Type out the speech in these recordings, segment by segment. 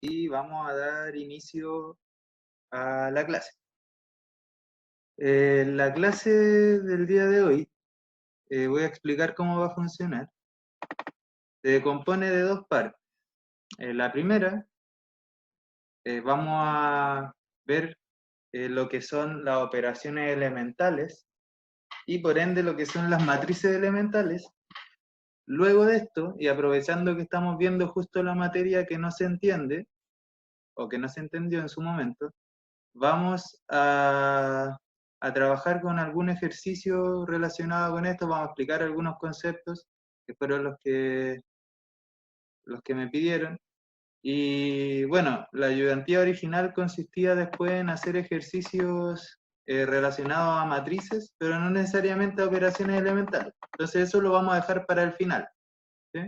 y vamos a dar inicio a la clase. La clase del día de hoy voy a explicar cómo va a funcionar. Se compone de dos partes. La primera, vamos a ver lo que son las operaciones elementales y por ende lo que son las matrices elementales. Luego de esto, y aprovechando que estamos viendo justo la materia que no se entiende o que no se entendió en su momento, vamos a trabajar con algún ejercicio relacionado con esto, vamos a explicar algunos conceptos que fueron los que me pidieron. Y bueno, la ayudantía original consistía después en hacer ejercicios relacionados a matrices, pero no necesariamente a operaciones elementales. Entonces eso lo vamos a dejar para el final. ¿Sí?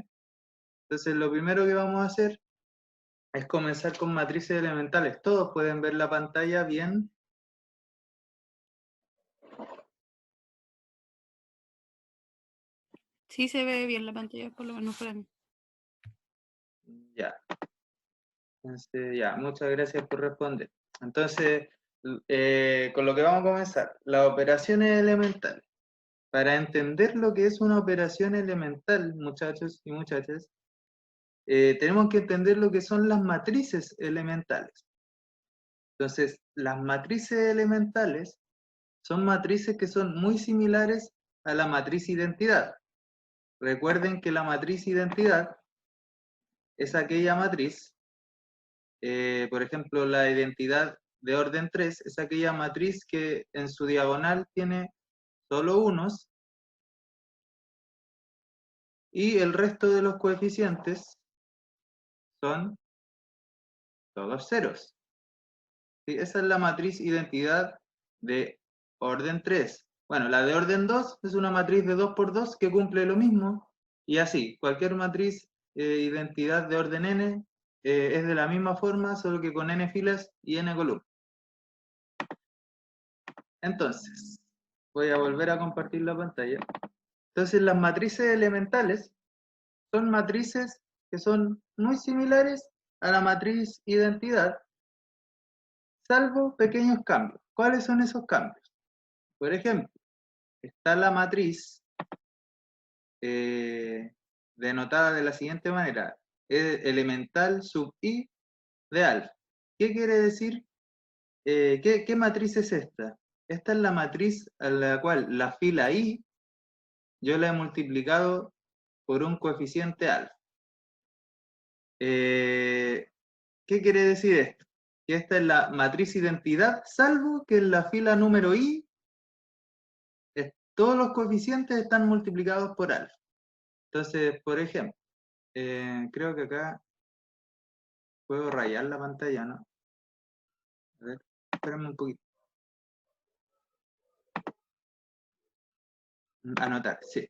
Entonces lo primero que vamos a hacer es comenzar con matrices elementales. Todos pueden ver la pantalla bien. Sí se ve bien la pantalla, por lo menos para mí. Ya. Entonces, ya, muchas gracias por responder. Entonces, con lo que vamos a comenzar, las operaciones elementales. Para entender lo que es una operación elemental, muchachos y muchachas, tenemos que entender lo que son las matrices elementales. Entonces, las matrices elementales son matrices que son muy similares a la matriz identidad. Recuerden que la matriz identidad es aquella matriz, por ejemplo, la identidad de orden 3 es aquella matriz que en su diagonal tiene solo unos y el resto de los coeficientes son todos ceros. ¿Sí? Esa es la matriz identidad de orden 3. Bueno, la de orden 2 es una matriz de 2 por 2 que cumple lo mismo y así, cualquier matriz identidad de orden n es de la misma forma, solo que con n filas y n columnas. Entonces, voy a volver a compartir la pantalla. Entonces, las matrices elementales son matrices que son muy similares a la matriz identidad, salvo pequeños cambios. ¿Cuáles son esos cambios? Por ejemplo, está la matriz denotada de la siguiente manera, elemental sub i de alfa. ¿Qué quiere decir? ¿Qué matriz es esta? Esta es la matriz a la cual la fila i yo la he multiplicado por un coeficiente alfa. ¿Qué quiere decir esto? Que esta es la matriz identidad, salvo que en la fila número i todos los coeficientes están multiplicados por alfa. Entonces, por ejemplo, creo que acá puedo rayar la pantalla, ¿no? A ver, espérame un poquito. Anotar, sí.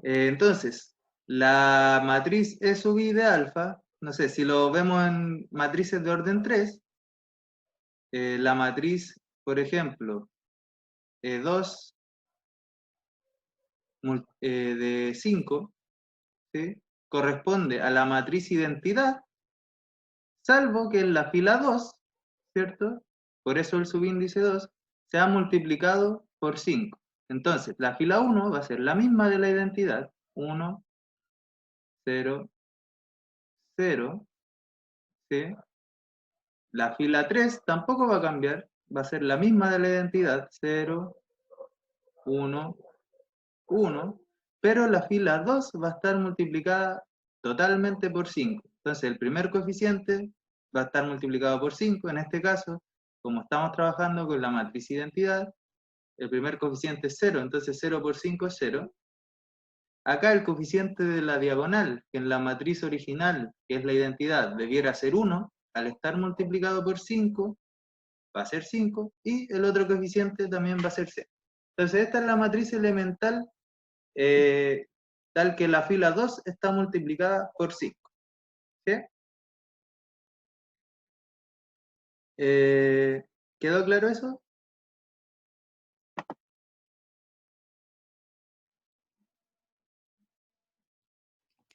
Entonces, la matriz E sub i de alfa, no sé, si lo vemos en matrices de orden 3, la matriz, por ejemplo, 2 de 5, ¿sí? Corresponde a la matriz identidad, salvo que en la fila 2, ¿cierto? Por eso el subíndice 2 se ha multiplicado por 5. Entonces, la fila 1 va a ser la misma de la identidad, 1, 0, 0, ¿sí? La fila 3 tampoco va a cambiar, va a ser la misma de la identidad, 0, 1, 1, pero la fila 2 va a estar multiplicada totalmente por 5. Entonces el primer coeficiente va a estar multiplicado por 5, en este caso, como estamos trabajando con la matriz identidad, el primer coeficiente es 0, entonces 0 por 5 es 0. Acá el coeficiente de la diagonal, que en la matriz original, que es la identidad, debiera ser 1, al estar multiplicado por 5, va a ser 5, y el otro coeficiente también va a ser 0. Entonces esta es la matriz elemental tal que la fila 2 está multiplicada por 5. ¿Sí? ¿Quedó claro eso?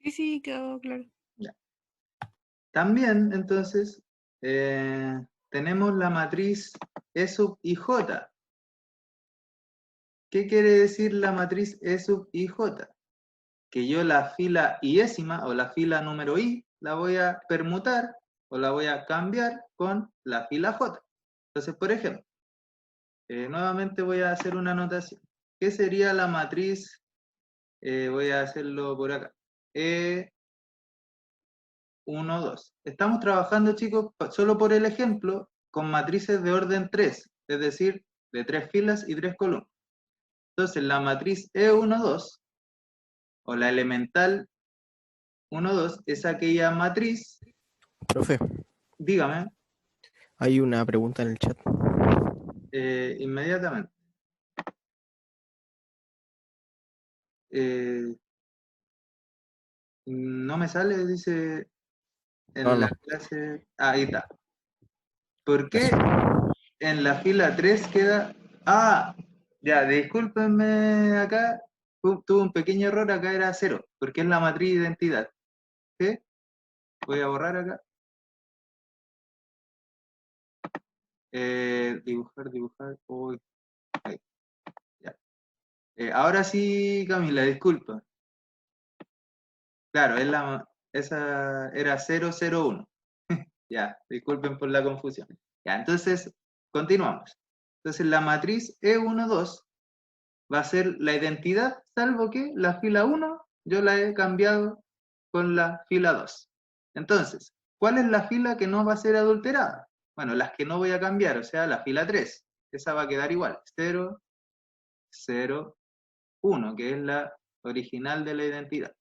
Sí, quedó claro. Ya. También, entonces, tenemos la matriz E sub IJ. ¿Qué quiere decir la matriz E sub IJ? Que yo la fila iésima o la fila número I la voy a permutar o la voy a cambiar con la fila J. Entonces, por ejemplo, nuevamente voy a hacer una anotación. ¿Qué sería la matriz? Voy a hacerlo por acá. E1, 2. Estamos trabajando, chicos, solo por el ejemplo, con matrices de orden 3, es decir, de 3 filas y 3 columnas. Entonces, la matriz E1, 2, o la elemental 1, 2, es aquella matriz. Profe, Dígame. hay una pregunta en el chat. Inmediatamente. No me sale, dice en la clase. Ahí está. ¿Por qué en la fila 3 queda? Ah, ya, discúlpenme acá. Tuve un pequeño error, acá era 0, porque es la matriz de identidad. ¿Sí? Voy a borrar acá. Dibujar. Uy, ahí, ya. Ahora sí, Camila, disculpa. Claro, esa era 001. Ya, disculpen por la confusión. Ya, entonces, continuamos. Entonces, la matriz E12 va a ser la identidad, salvo que la fila 1 yo la he cambiado con la fila 2. Entonces, ¿cuál es la fila que no va a ser adulterada? Bueno, las que no voy a cambiar, o sea, la fila 3. Esa va a quedar igual, 0, 0, 1, que es la original de la identidad.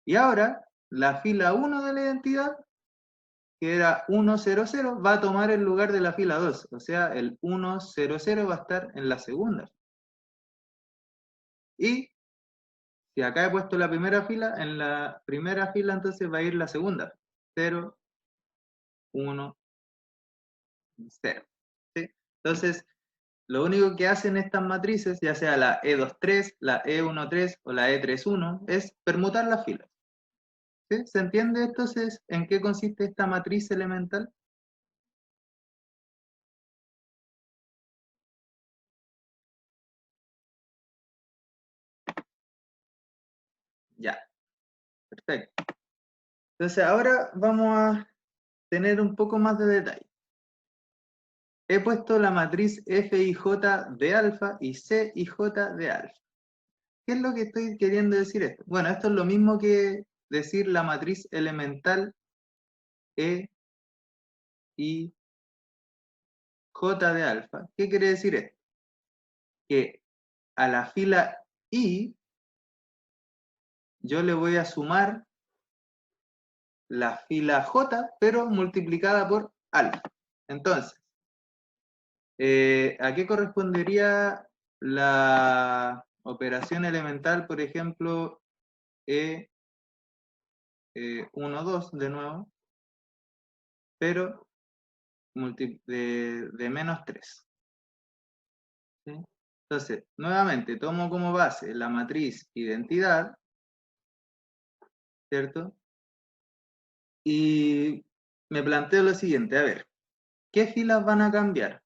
Y ahora, la fila 1 de la identidad, que era 100, va a tomar el lugar de la fila 2. O sea, el 100 va a estar en la segunda. Y si acá he puesto la primera fila, en la primera fila entonces va a ir la segunda. 0, 1, 0. ¿Sí? Entonces, lo único que hacen estas matrices, ya sea la E23, la E13 o la E31, es permutar las filas. ¿Sí? ¿Se entiende entonces en qué consiste esta matriz elemental? Ya, perfecto. Entonces ahora vamos a tener un poco más de detalle. He puesto la matriz FIJ de alfa y CIJ de alfa. ¿Qué es lo que estoy queriendo decir esto? Bueno, esto es lo mismo que decir la matriz elemental E y J de alfa. ¿Qué quiere decir esto? Que a la fila I yo le voy a sumar la fila J, pero multiplicada por alfa. Entonces, ¿a qué correspondería la operación elemental, por ejemplo, E1, 2 de nuevo, pero de menos 3? ¿Sí? Entonces, nuevamente, tomo como base la matriz identidad, ¿cierto? Y me planteo lo siguiente, a ver, ¿qué filas van a cambiar?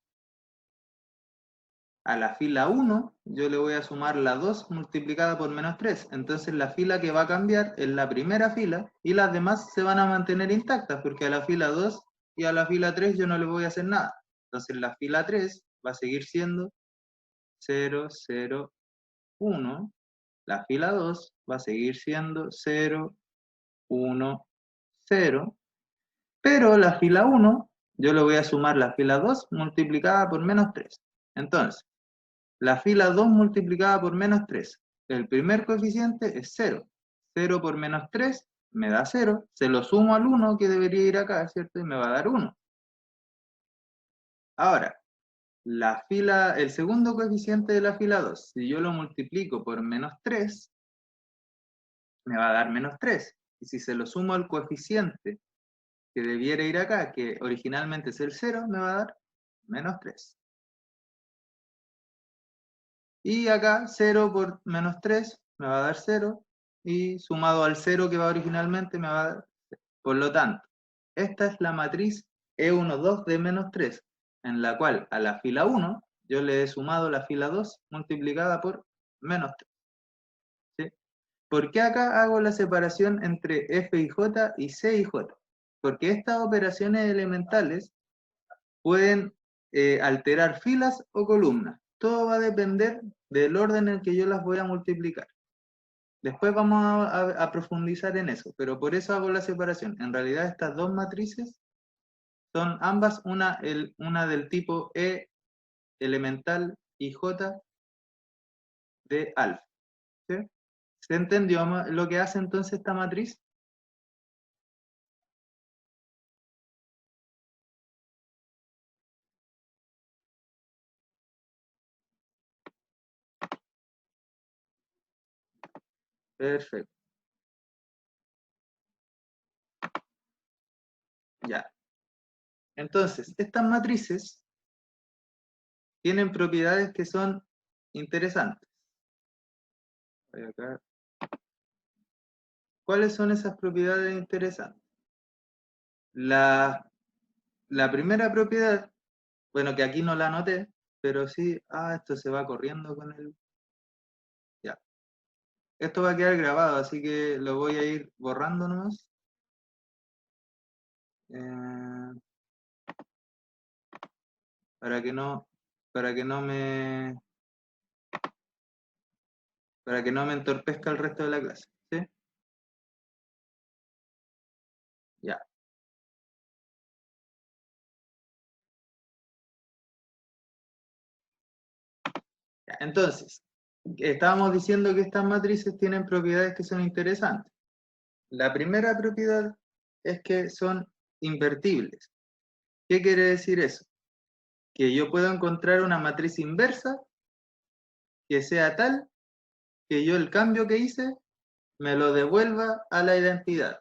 A la fila 1 yo le voy a sumar la 2 multiplicada por menos 3. Entonces la fila que va a cambiar es la primera fila y las demás se van a mantener intactas porque a la fila 2 y a la fila 3 yo no le voy a hacer nada. Entonces la fila 3 va a seguir siendo 0, 0, 1. La fila 2 va a seguir siendo 0, 1, 0. Pero la fila 1 yo le voy a sumar la fila 2 multiplicada por menos 3. Entonces, la fila 2 multiplicada por menos 3. El primer coeficiente es 0. 0 por menos 3 me da 0. Se lo sumo al 1 que debería ir acá, ¿cierto? Y me va a dar 1. Ahora, el segundo coeficiente de la fila 2, si yo lo multiplico por menos 3, me va a dar menos 3. Y si se lo sumo al coeficiente que debiera ir acá, que originalmente es el 0, me va a dar menos 3. Y acá 0 por menos 3 me va a dar 0. Y sumado al 0 que va originalmente me va a dar 0. Por lo tanto, esta es la matriz E12 de menos 3, en la cual a la fila 1 yo le he sumado la fila 2 multiplicada por menos 3. ¿Sí? ¿Por qué acá hago la separación entre F y J y C y J? Porque estas operaciones elementales pueden alterar filas o columnas. Todo va a depender del orden en que yo las voy a multiplicar. Después vamos a profundizar en eso, pero por eso hago la separación. En realidad estas dos matrices son ambas una del tipo E elemental y J de alfa. ¿Sí? ¿Se entendió lo que hace entonces esta matriz? Perfecto. Ya. Entonces, estas matrices tienen propiedades que son interesantes. Voy acá. ¿Cuáles son esas propiedades interesantes? La primera propiedad, bueno, que aquí no la anoté, pero sí, esto se va corriendo con el... Ya. Esto va a quedar grabado, así que lo voy a ir borrando nomás. Para que no me entorpezca el resto de la clase, ¿sí? Ya. Entonces, estábamos diciendo que estas matrices tienen propiedades que son interesantes. La primera propiedad es que son invertibles. ¿Qué quiere decir eso? Que yo puedo encontrar una matriz inversa que sea tal que yo el cambio que hice me lo devuelva a la identidad,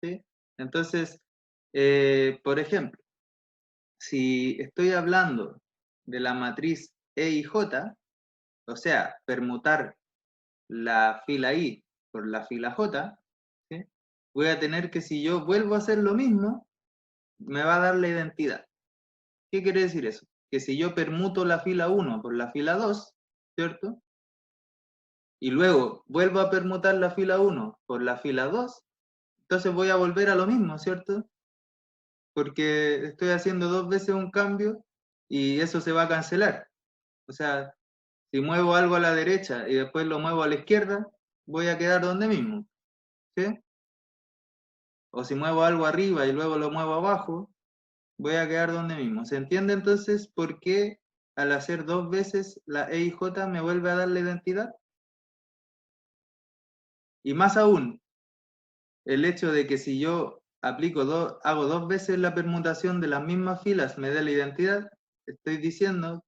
¿sí? Entonces, por ejemplo, si estoy hablando de la matriz E y J, o sea, permutar la fila I por la fila J, ¿sí? Voy a tener que, si yo vuelvo a hacer lo mismo, me va a dar la identidad. ¿Qué quiere decir eso? Que si yo permuto la fila 1 por la fila 2, ¿cierto? Y luego vuelvo a permutar la fila 1 por la fila 2, entonces voy a volver a lo mismo, ¿cierto? Porque estoy haciendo dos veces un cambio y eso se va a cancelar. O sea, si muevo algo a la derecha y después lo muevo a la izquierda, voy a quedar donde mismo, ¿sí? O si muevo algo arriba y luego lo muevo abajo, voy a quedar donde mismo. ¿Se entiende entonces por qué al hacer dos veces la E y J me vuelve a dar la identidad? Y más aún, el hecho de que si yo hago dos veces la permutación de las mismas filas me dé la identidad, estoy diciendo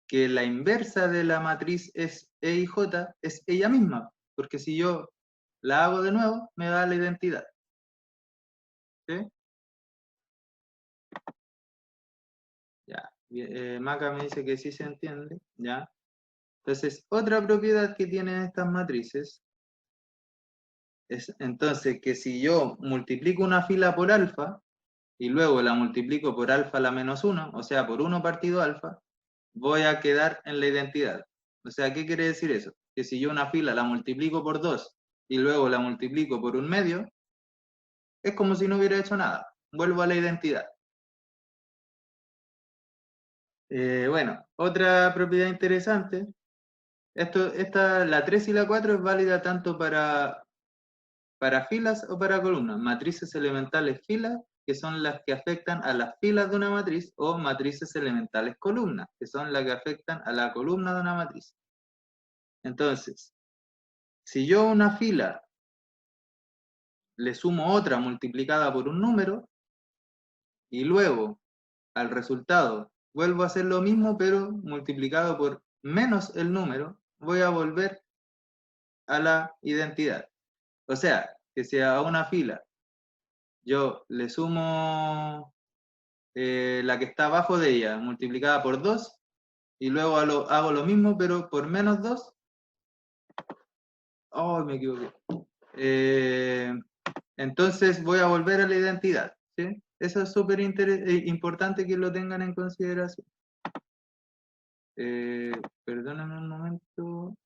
que la inversa de la matriz es E y J es ella misma, porque si yo la hago de nuevo, me da la identidad. ¿Sí? Ya. Maca me dice que sí se entiende. Ya. Entonces, otra propiedad que tienen estas matrices es entonces que si yo multiplico una fila por alfa y luego la multiplico por alfa a la menos 1, o sea, por 1 partido alfa, voy a quedar en la identidad. O sea, ¿qué quiere decir eso? Que si yo una fila la multiplico por 2 y luego la multiplico por 1/2, es como si no hubiera hecho nada. Vuelvo a la identidad. Bueno, otra propiedad interesante. La 3 y la 4 es válida tanto para filas o para columnas. Matrices elementales filas, que son las que afectan a las filas de una matriz, o matrices elementales columnas, que son las que afectan a la columna de una matriz. Entonces, si yo a una fila le sumo otra multiplicada por un número, y luego al resultado vuelvo a hacer lo mismo, pero multiplicado por menos el número, voy a volver a la identidad. O sea, que si a una fila yo le sumo la que está abajo de ella multiplicada por 2 y luego hago lo mismo pero por menos 2. Oh, me equivoqué. Entonces voy a volver a la identidad, ¿sí? Eso es súper importante que lo tengan en consideración. Perdóname un momento.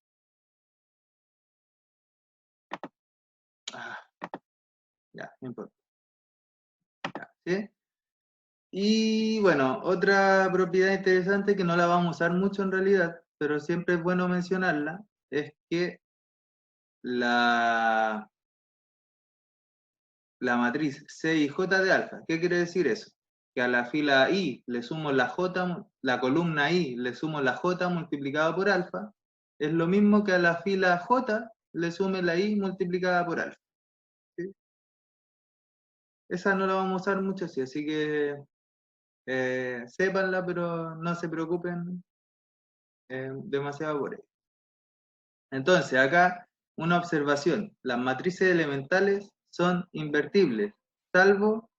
Ya, no importa. Ya, ¿sí? Y bueno, otra propiedad interesante que no la vamos a usar mucho en realidad, pero siempre es bueno mencionarla, es que la matriz C y J de alfa. ¿Qué quiere decir eso? Que a la fila I le sumo la J, la columna I le sumo la J multiplicada por alfa, es lo mismo que a la fila J le sume la I multiplicada por alfa. ¿Sí? Esa no la vamos a usar mucho así que sépanla, pero no se preocupen demasiado por ello. Entonces, acá una observación. Las matrices elementales son invertibles, salvo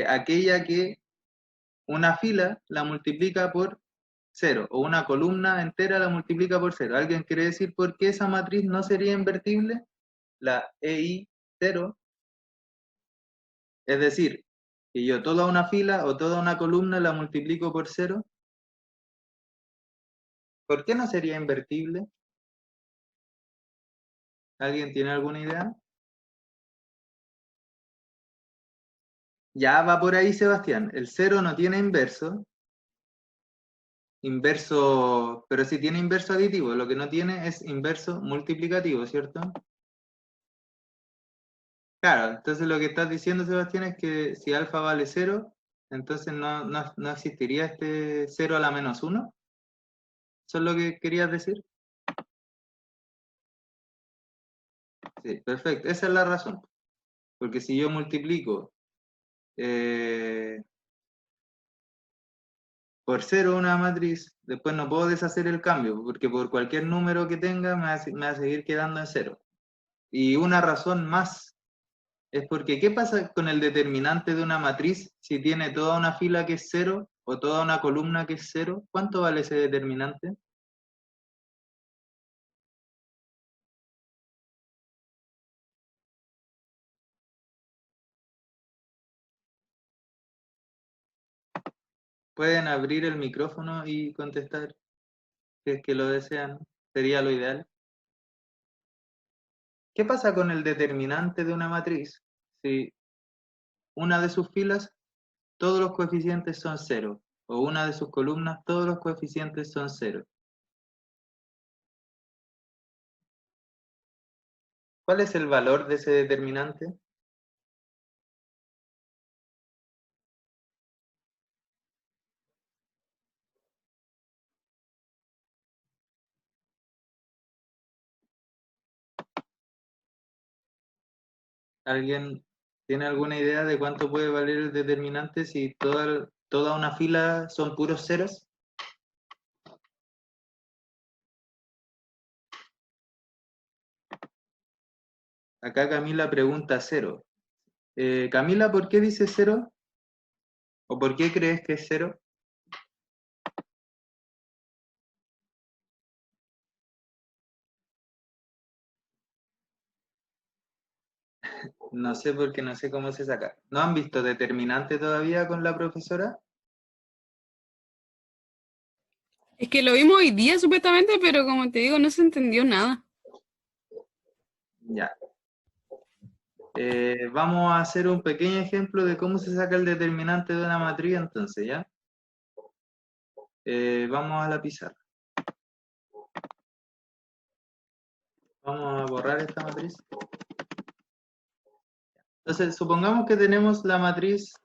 aquella que una fila la multiplica por 0 o una columna entera la multiplica por 0. ¿Alguien quiere decir por qué esa matriz no sería invertible? La EI0, es decir, que yo toda una fila o toda una columna la multiplico por 0. ¿Por qué no sería invertible? ¿Alguien tiene alguna idea? Ya va por ahí, Sebastián. El 0 no tiene inverso, pero sí tiene inverso aditivo. Lo que no tiene es inverso multiplicativo, ¿cierto? Claro, entonces lo que estás diciendo, Sebastián, es que si alfa vale 0, entonces no existiría este 0 a la menos 1. ¿Eso es lo que querías decir? Sí, perfecto. Esa es la razón. Porque si yo multiplico por 0 una matriz, después no puedo deshacer el cambio, porque por cualquier número que tenga me va a seguir quedando en 0. Y una razón más es porque, ¿qué pasa con el determinante de una matriz si tiene toda una fila que es 0 o toda una columna que es 0? ¿Cuánto vale ese determinante? Pueden abrir el micrófono y contestar si es que lo desean. Sería lo ideal. ¿Qué pasa con el determinante de una matriz si una de sus filas todos los coeficientes son 0 o una de sus columnas todos los coeficientes son 0? ¿Cuál es el valor de ese determinante? ¿Alguien tiene alguna idea de cuánto puede valer el determinante si toda una fila son puros ceros? Acá Camila pregunta 0. Camila, ¿por qué dice 0? ¿O por qué crees que es 0? No sé porque no sé cómo se saca. ¿No han visto determinante todavía con la profesora? Es que lo vimos hoy día supuestamente, pero como te digo, no se entendió nada. Ya. Vamos a hacer un pequeño ejemplo de cómo se saca el determinante de una matriz entonces, ¿ya? Vamos a la pizarra. Vamos a borrar esta matriz. Entonces, supongamos que tenemos la matriz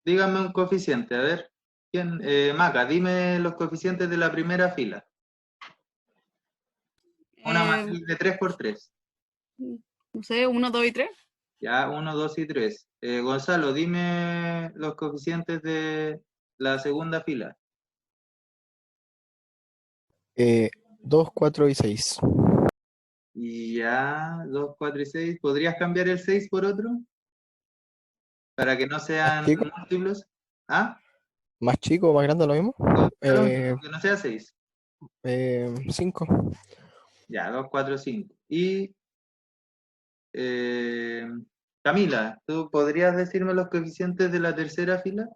dígame un coeficiente, a ver. ¿Quién? Maca, dime los coeficientes de la primera fila. Una Eh, matriz de 3 por 3. no sé, 1, 2 y 3. Ya, 1, 2 y 3. Gonzalo, dime los coeficientes de la segunda fila. 2, 4 y 6. Y ya, 2, 4 y 6. ¿Podrías cambiar el 6 por otro? Para que no ¿Más sean chico? múltiplos. ¿Ah? ¿Más chico o más grande lo mismo? Claro, que no sea 6. 5. Ya, 2, 4, 5. Y Camila, ¿tú podrías decirme los coeficientes de la tercera fila?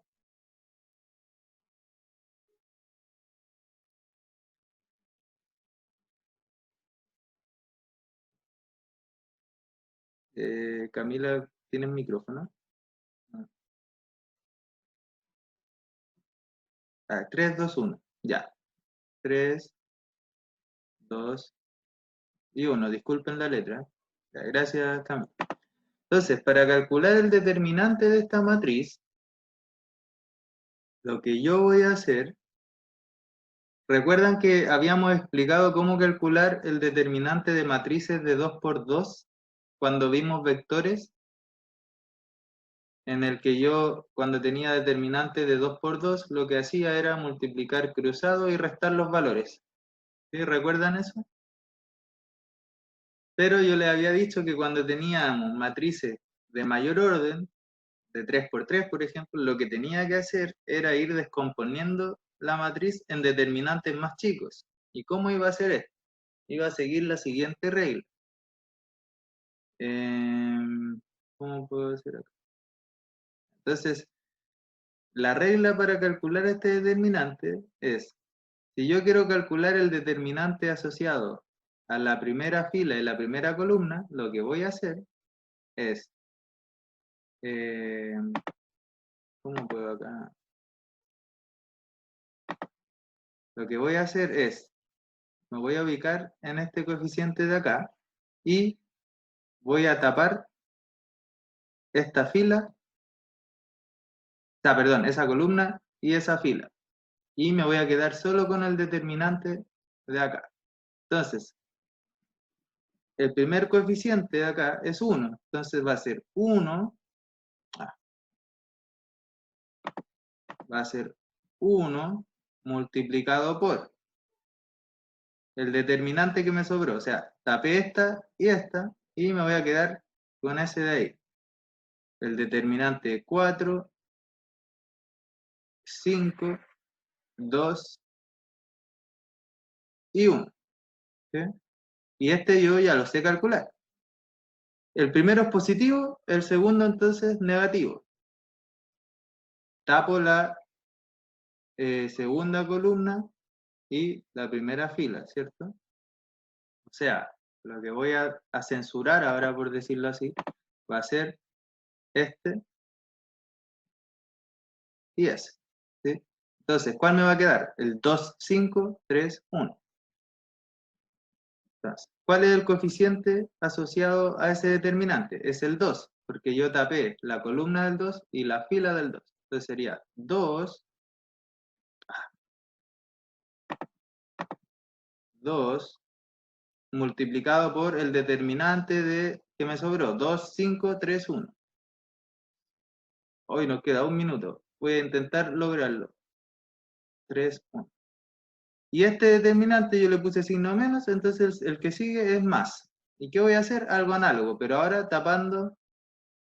Camila, ¿tienes micrófono? Ah, 3, 2, 1. Ya. 3, 2 y 1. Disculpen la letra. Ya, gracias, Camila. Entonces, para calcular el determinante de esta matriz, lo que yo voy a hacer, ¿recuerdan que habíamos explicado cómo calcular el determinante de matrices de 2 por 2 cuando vimos vectores? En el que yo, cuando tenía determinante de 2 por 2, lo que hacía era multiplicar cruzado y restar los valores. ¿Sí? ¿Recuerdan eso? Pero yo les había dicho que cuando teníamos matrices de mayor orden, de 3 por 3, por ejemplo, lo que tenía que hacer era ir descomponiendo la matriz en determinantes más chicos. ¿Y cómo iba a hacer esto? Iba a seguir la siguiente regla. ¿Cómo puedo hacer acá? Entonces, la regla para calcular este determinante es, si yo quiero calcular el determinante asociado a la primera fila y la primera columna, lo que voy a hacer es, ¿cómo puedo acá? Lo que voy a hacer es, me voy a ubicar en este coeficiente de acá y voy a tapar esta fila, o sea, perdón, esa columna y esa fila. Y me voy a quedar solo con el determinante de acá. Entonces, el primer coeficiente de acá es 1. Entonces va a ser 1, va a ser 1 multiplicado por el determinante que me sobró. O sea, tapé esta y me voy a quedar con ese de ahí. El determinante 4, 5, 2 y 1. ¿Sí? Y este yo ya lo sé calcular. El primero es positivo, el segundo entonces negativo. Tapo la segunda columna y la primera fila, ¿cierto? O sea, lo que voy a censurar ahora, por decirlo así, va a ser este y ese. ¿Sí? Entonces, ¿cuál me va a quedar? El 2, 5, 3, 1. Entonces, ¿cuál es el coeficiente asociado a ese determinante? Es el 2, porque yo tapé la columna del 2 y la fila del 2. Entonces sería 2 multiplicado por el determinante de que me sobró, 2, 5, 3, 1. Hoy nos queda un minuto. Voy a intentar lograrlo. 3, 1. Y este determinante yo le puse signo menos, entonces el que sigue es más. ¿Y qué voy a hacer? Algo análogo, pero ahora tapando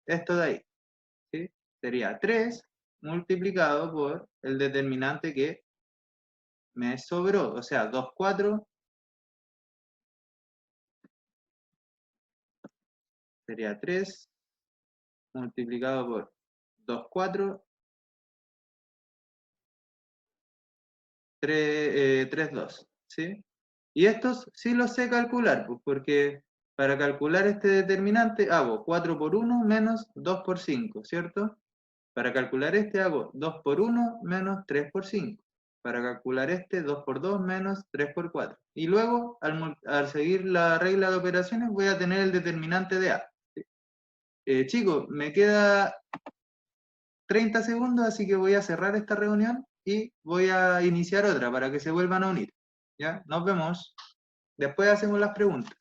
esto de ahí. ¿Sí? Sería 3 multiplicado por el determinante que me sobró, o sea, 2, 4, sería 3 multiplicado por 2, 4, 3, 2, ¿sí? Y estos sí los sé calcular, pues, porque para calcular este determinante hago 4 por 1 menos 2 por 5, ¿cierto? Para calcular este hago 2 por 1 menos 3 por 5. Para calcular este, 2 por 2 menos 3 por 4. Y luego, al seguir la regla de operaciones, voy a tener el determinante de A. Chicos, me queda 30 segundos, así que voy a cerrar esta reunión y voy a iniciar otra para que se vuelvan a unir. ¿Ya? Nos vemos. Después hacemos las preguntas.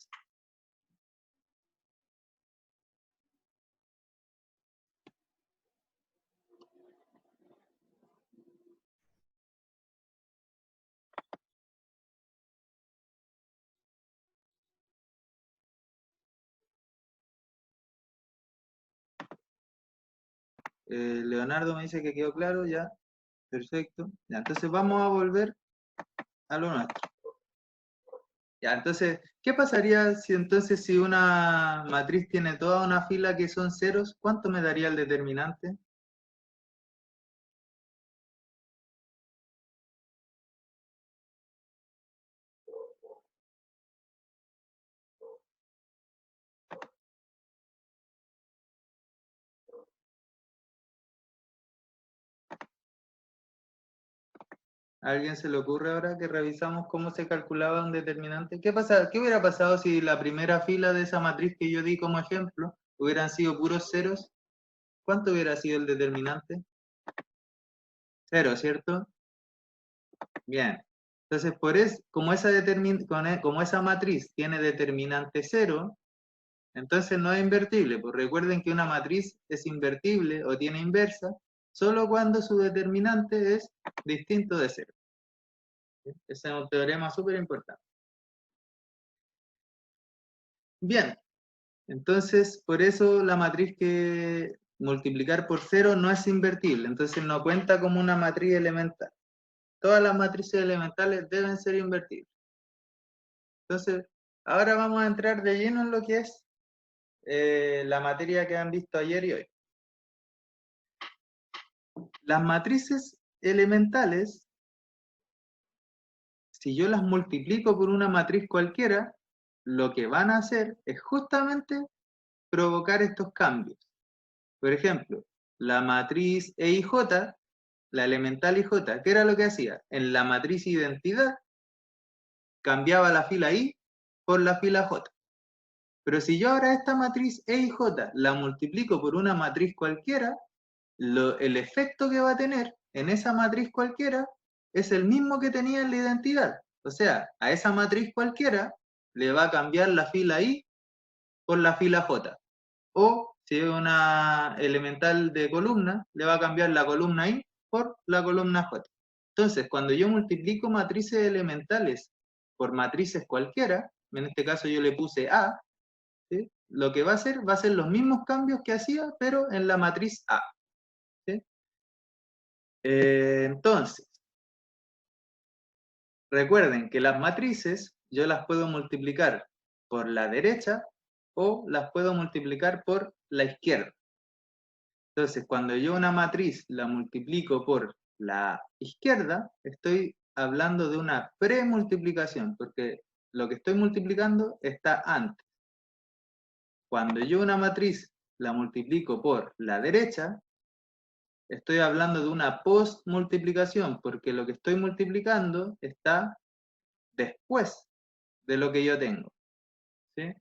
Leonardo me dice que quedó claro, ya. Perfecto. Ya, entonces vamos a volver a lo nuestro. Ya, entonces, ¿qué pasaría si entonces si una matriz tiene toda una fila que son ceros? ¿Cuánto me daría el determinante? ¿A alguien se le ocurre ahora que revisamos cómo se calculaba un determinante? ¿Qué pasa, qué hubiera pasado si la primera fila de esa matriz que yo di como ejemplo hubieran sido puros ceros? ¿Cuánto hubiera sido el determinante? Cero, ¿cierto? Bien. Entonces, como esa matriz tiene determinante cero, entonces no es invertible. Pues recuerden que una matriz es invertible o tiene inversa solo cuando su determinante es distinto de cero. Ese es un teorema súper importante. Bien, entonces por eso la matriz que multiplicar por cero no es invertible, entonces no cuenta como una matriz elemental. Todas las matrices elementales deben ser invertibles. Entonces, ahora vamos a entrar de lleno en lo que es la materia que han visto ayer y hoy. Las matrices elementales, si yo las multiplico por una matriz cualquiera, lo que van a hacer es justamente provocar estos cambios. Por ejemplo, la matriz EIJ, la elemental IJ, ¿qué era lo que hacía? En la matriz identidad, cambiaba la fila I por la fila J. Pero si yo ahora esta matriz EIJ la multiplico por una matriz cualquiera, el efecto que va a tener en esa matriz cualquiera es el mismo que tenía en la identidad. O sea, a esa matriz cualquiera le va a cambiar la fila I por la fila J. O si es una elemental de columna, le va a cambiar la columna I por la columna J. Entonces, cuando yo multiplico matrices elementales por matrices cualquiera, en este caso yo le puse A, ¿sí? Lo que va a ser los mismos cambios que hacía, pero en la matriz A. ¿Sí? Entonces, recuerden que las matrices yo las puedo multiplicar por la derecha o las puedo multiplicar por la izquierda. Entonces, cuando yo una matriz la multiplico por la izquierda, estoy hablando de una premultiplicación, porque lo que estoy multiplicando está antes. Cuando yo una matriz la multiplico por la derecha, estoy hablando de una postmultiplicación, porque lo que estoy multiplicando está después de lo que yo tengo. ¿Sí?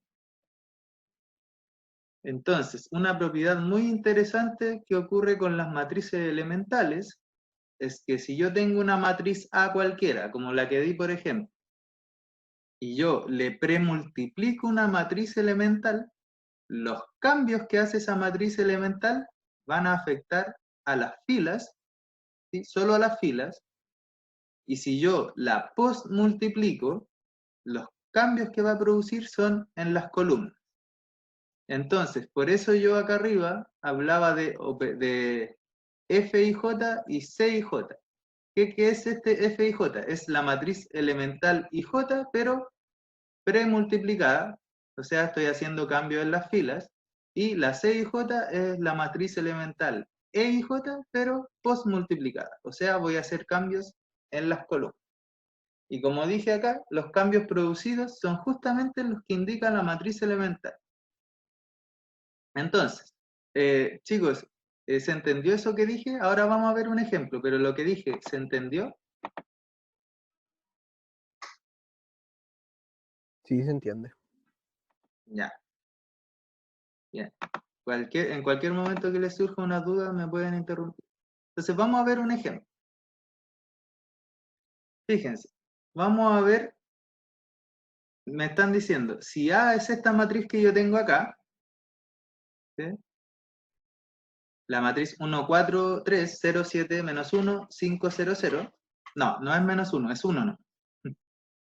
Entonces, una propiedad muy interesante que ocurre con las matrices elementales es que si yo tengo una matriz A cualquiera, como la que di por ejemplo, y yo le premultiplico una matriz elemental, los cambios que hace esa matriz elemental van a afectar a las filas, ¿sí? Solo a las filas, y si yo la postmultiplico, los cambios que va a producir son en las columnas. Entonces, por eso yo acá arriba hablaba de FIJ y CIJ. ¿Qué es este FIJ? Es la matriz elemental IJ, pero premultiplicada, o sea, estoy haciendo cambios en las filas, y la CIJ es la matriz elemental EIJ, pero postmultiplicada, o sea, voy a hacer cambios en las columnas. Y como dije acá, los cambios producidos son justamente los que indica la matriz elemental. Entonces, chicos, ¿se entendió eso que dije? Ahora vamos a ver un ejemplo, pero lo que dije, ¿se entendió? Sí, se entiende. Ya. Bien. En cualquier momento que les surja una duda, me pueden interrumpir. Entonces, vamos a ver un ejemplo. Fíjense, vamos a ver, me están diciendo, si A es esta matriz que yo tengo acá, ¿sí? La matriz 1, 4, 3, 0, 7, menos 1, 5, 0, 0. No, no es menos 1, es 1, no.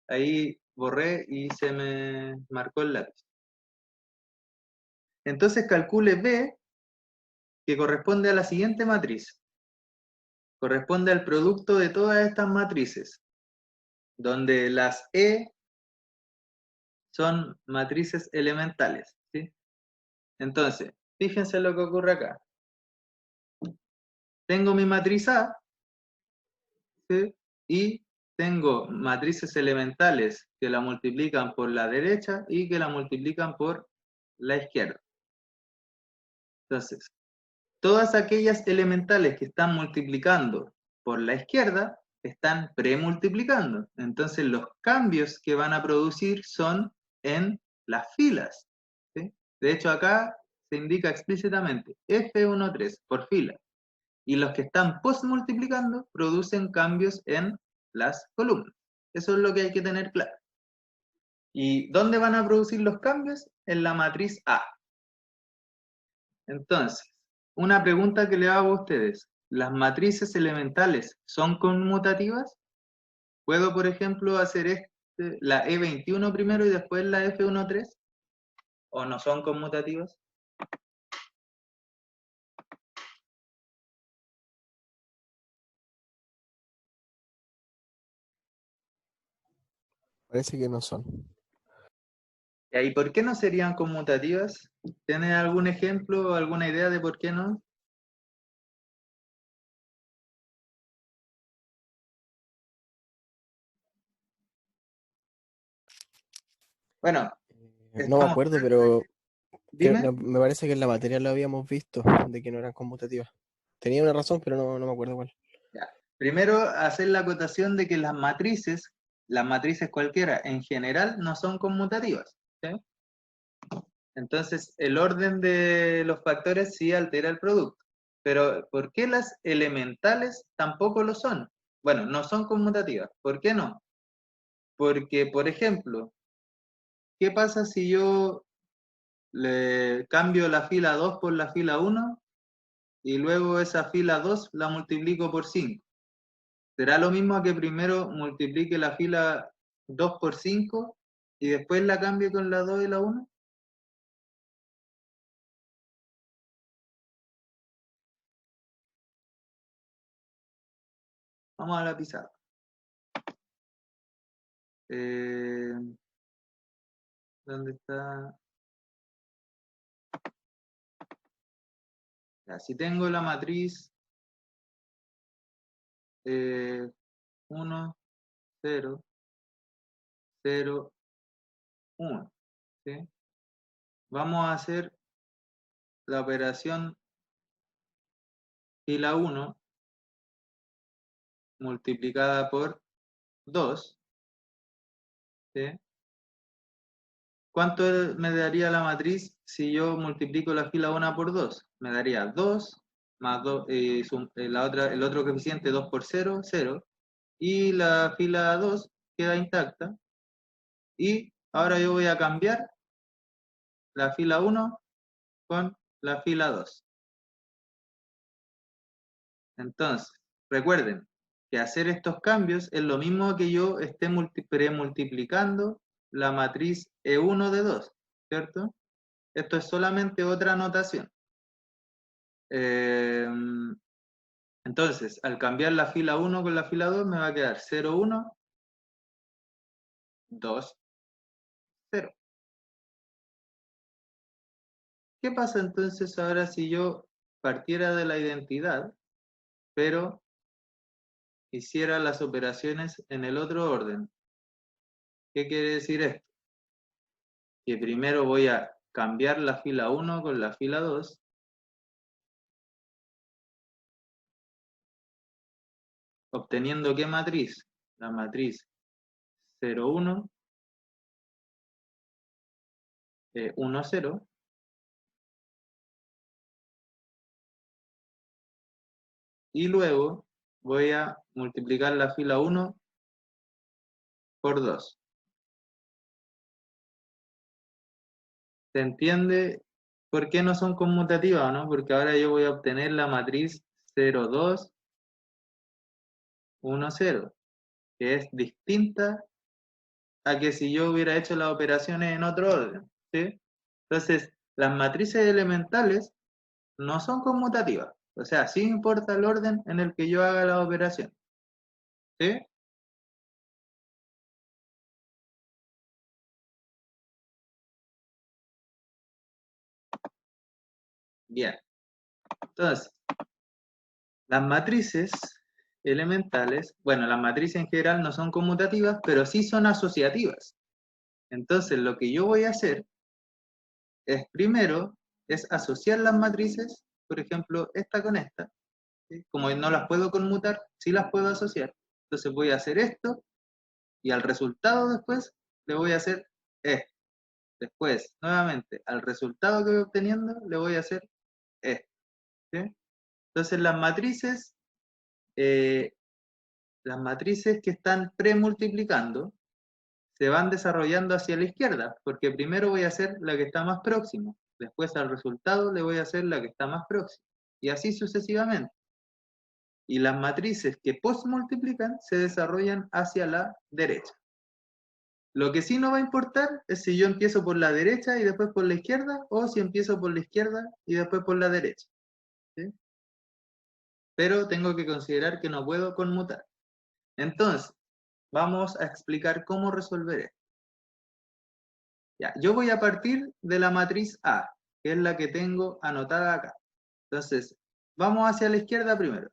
Ahí borré y se me marcó el lápiz. Entonces calcule B, que corresponde a la siguiente matriz. Corresponde al producto de todas estas matrices, donde las E son matrices elementales, ¿sí? Entonces, fíjense lo que ocurre acá. Tengo mi matriz A, ¿sí? Y tengo matrices elementales que la multiplican por la derecha y que la multiplican por la izquierda. Entonces, todas aquellas elementales que están multiplicando por la izquierda están premultiplicando. Entonces, los cambios que van a producir son en las filas, ¿sí? De hecho, acá se indica explícitamente F13 por fila. Y los que están postmultiplicando producen cambios en las columnas. Eso es lo que hay que tener claro. ¿Y dónde van a producir los cambios? En la matriz A. Entonces, una pregunta que le hago a ustedes. ¿Las matrices elementales son conmutativas? ¿Puedo, por ejemplo, hacer la E21 primero y después la F13? ¿O no son conmutativas? Parece que no son. ¿Y por qué no serían conmutativas? ¿Tienes algún ejemplo o alguna idea de por qué no? Bueno, No me estamos... acuerdo, pero Dime. me parece que en la materia lo habíamos visto, de que no eran conmutativas. Tenía una razón, pero no me acuerdo cuál. Ya. Primero, hacer la acotación de que las matrices cualquiera, en general, no son conmutativas, ¿sí? Entonces, el orden de los factores sí altera el producto. Pero, ¿por qué las elementales tampoco lo son? Bueno, no son conmutativas. ¿Por qué no? Porque, por ejemplo, ¿qué pasa si yo le cambio la fila 2 por la fila 1 y luego esa fila 2 la multiplico por 5? ¿Será lo mismo a que primero multiplique la fila 2 por 5 y después la cambie con la 2 y la 1? Vamos a la pizarra. Eh, ¿Dónde está? Ya, si tengo la matriz 1, 0, 0, 1, ¿sí? Vamos a hacer la operación fila 1 multiplicada por 2, ¿sí? ¿Cuánto me daría la matriz si yo multiplico la fila 1 por 2? Me daría 2 más 2, el otro coeficiente 2 por 0, 0. Y la fila 2 queda intacta. Y ahora yo voy a cambiar la fila 1 con la fila 2. Entonces, recuerden que hacer estos cambios es lo mismo que yo esté premultiplicando la matriz E1 de 2, ¿cierto? Esto es solamente otra notación. Entonces, al cambiar la fila 1 con la fila 2, me va a quedar 0, 1, 2, 0. ¿Qué pasa entonces ahora si yo partiera de la identidad, pero hiciera las operaciones en el otro orden? ¿Qué quiere decir esto? Que primero voy a cambiar la fila 1 con la fila 2, obteniendo ¿qué matriz? La matriz 0, 1, 1, 0, y luego voy a multiplicar la fila 1 por 2. ¿Se entiende por qué no son conmutativas, no? Porque ahora yo voy a obtener la matriz 0, 2, 1, 0, que es distinta a que si yo hubiera hecho las operaciones en otro orden, ¿sí? Entonces, las matrices elementales no son conmutativas. O sea, sí importa el orden en el que yo haga la operación, ¿sí? Bien. Entonces, las matrices elementales, bueno, las matrices en general no son conmutativas, pero sí son asociativas. Entonces, lo que yo voy a hacer es primero, es asociar las matrices, por ejemplo, esta con esta. ¿Sí? Como no las puedo conmutar, sí las puedo asociar. Entonces voy a hacer esto y al resultado después le voy a hacer esto. Después, nuevamente, al resultado que voy obteniendo le voy a hacer esto. ¿Sí? Entonces las matrices que están premultiplicando se van desarrollando hacia la izquierda, porque primero voy a hacer la que está más próxima, después al resultado le voy a hacer la que está más próxima, y así sucesivamente. Y las matrices que postmultiplican se desarrollan hacia la derecha. Lo que sí no va a importar es si yo empiezo por la derecha y después por la izquierda, o si empiezo por la izquierda y después por la derecha. ¿Sí? Pero tengo que considerar que no puedo conmutar. Entonces, vamos a explicar cómo resolver esto. Ya, yo voy a partir de la matriz A, que es la que tengo anotada acá. Entonces, vamos hacia la izquierda primero.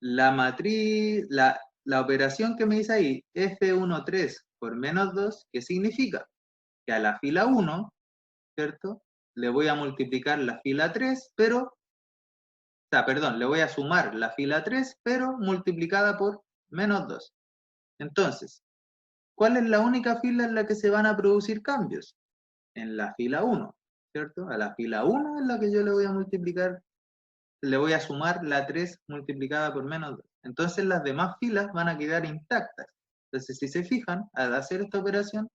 La matriz, la operación que me dice ahí, F13 por menos 2, ¿qué significa? Que a la fila 1, ¿cierto? Le voy a multiplicar la fila 3, le voy a sumar la fila 3, pero multiplicada por menos 2. Entonces, ¿cuál es la única fila en la que se van a producir cambios? En la fila 1, ¿cierto? A la fila 1 es la que yo le voy a multiplicar, le voy a sumar la 3 multiplicada por menos 2. Entonces las demás filas van a quedar intactas. Entonces, si se fijan, al hacer esta operación,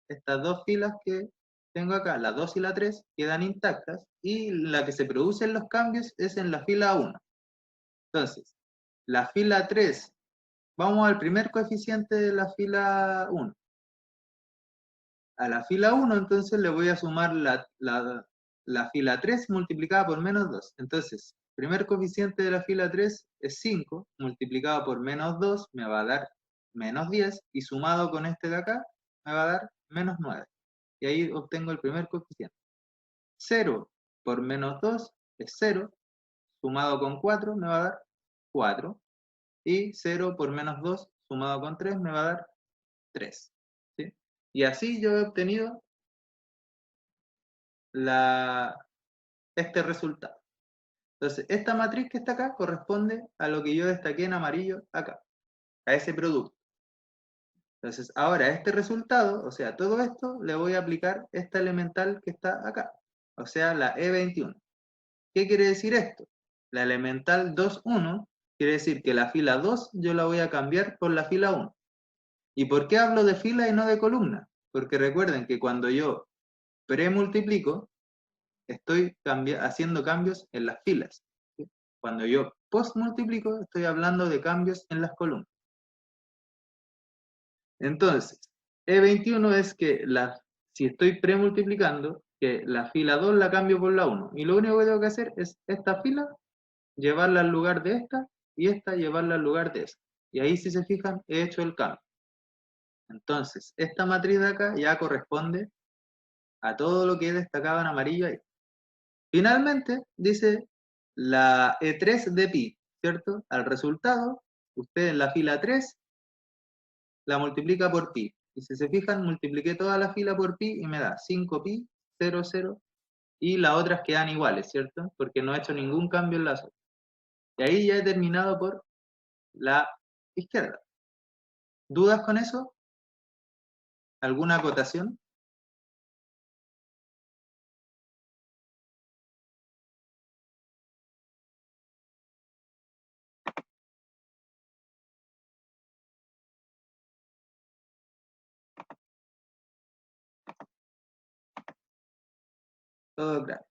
estas dos filas que tengo acá, la 2 y la 3, quedan intactas, y la que se producen los cambios es en la fila 1. Entonces, la fila 3, vamos al primer coeficiente de la fila 1. A la fila 1, entonces le voy a sumar la fila 3 multiplicada por menos 2. Entonces, primer coeficiente de la fila 3 es 5, multiplicado por menos 2 me va a dar menos 10, y sumado con este de acá me va a dar menos 9. Y ahí obtengo el primer coeficiente. 0 por menos 2 es 0, sumado con 4 me va a dar 4. Y 0 por menos 2 sumado con 3 me va a dar 3. ¿Sí? Y así yo he obtenido este resultado. Entonces, esta matriz que está acá corresponde a lo que yo destaqué en amarillo acá, a ese producto. Entonces, ahora este resultado, o sea, todo esto, le voy a aplicar esta elemental que está acá, o sea, la E21. ¿Qué quiere decir esto? La elemental 2,1 quiere decir que la fila 2 yo la voy a cambiar por la fila 1. ¿Y por qué hablo de fila y no de columna? Porque recuerden que cuando yo premultiplico, estoy haciendo cambios en las filas. ¿Sí? Cuando yo postmultiplico, estoy hablando de cambios en las columnas. Entonces, E21 es que si estoy premultiplicando, que la fila 2 la cambio por la 1. Y lo único que tengo que hacer es esta fila, llevarla al lugar de esta, y esta llevarla al lugar de esta. Y ahí, si se fijan, he hecho el cambio. Entonces, esta matriz de acá ya corresponde a todo lo que he destacado en amarillo ahí. Finalmente, dice la E3 de pi, ¿cierto? Al resultado, usted en la fila 3 la multiplica por pi. Y si se fijan, multipliqué toda la fila por pi y me da 5pi, 0, 0, y las otras quedan iguales, ¿cierto? Porque no he hecho ningún cambio en las otras. Y ahí ya he terminado por la izquierda. ¿Dudas con eso? ¿Alguna acotación? Todo claro.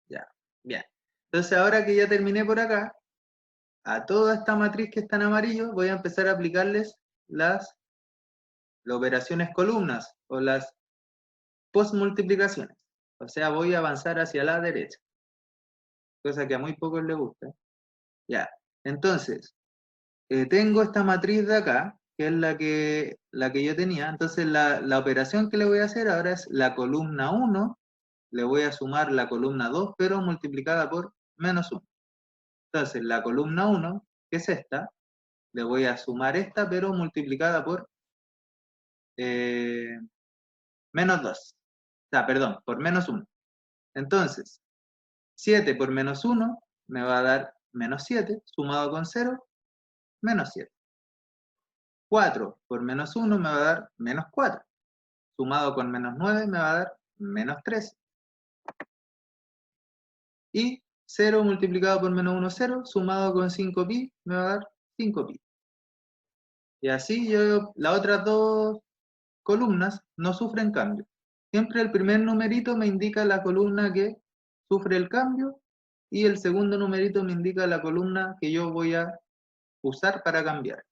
Ya, bien. Entonces, ahora que ya terminé por acá, a toda esta matriz que está en amarillo, voy a empezar a aplicarles las operaciones columnas o las postmultiplicaciones. O sea, voy a avanzar hacia la derecha. Cosa que a muy pocos les gusta. Ya. Entonces, tengo esta matriz de acá, que es la que yo tenía. Entonces, la operación que le voy a hacer ahora es la columna 1 le voy a sumar la columna 2, pero multiplicada por menos 1. Entonces, la columna 1, que es esta, le voy a sumar esta, pero multiplicada por menos 2. O sea, perdón, por menos 1. Entonces, 7 por menos 1 me va a dar menos 7, sumado con 0, menos 7. 4 por menos 1 me va a dar menos 4, sumado con menos 9 me va a dar menos 3. Y 0 multiplicado por menos 1, 0, sumado con 5pi me va a dar 5pi. Y así las otras dos columnas no sufren cambio. Siempre el primer numerito me indica la columna que sufre el cambio y el segundo numerito me indica la columna que yo voy a usar para cambiar.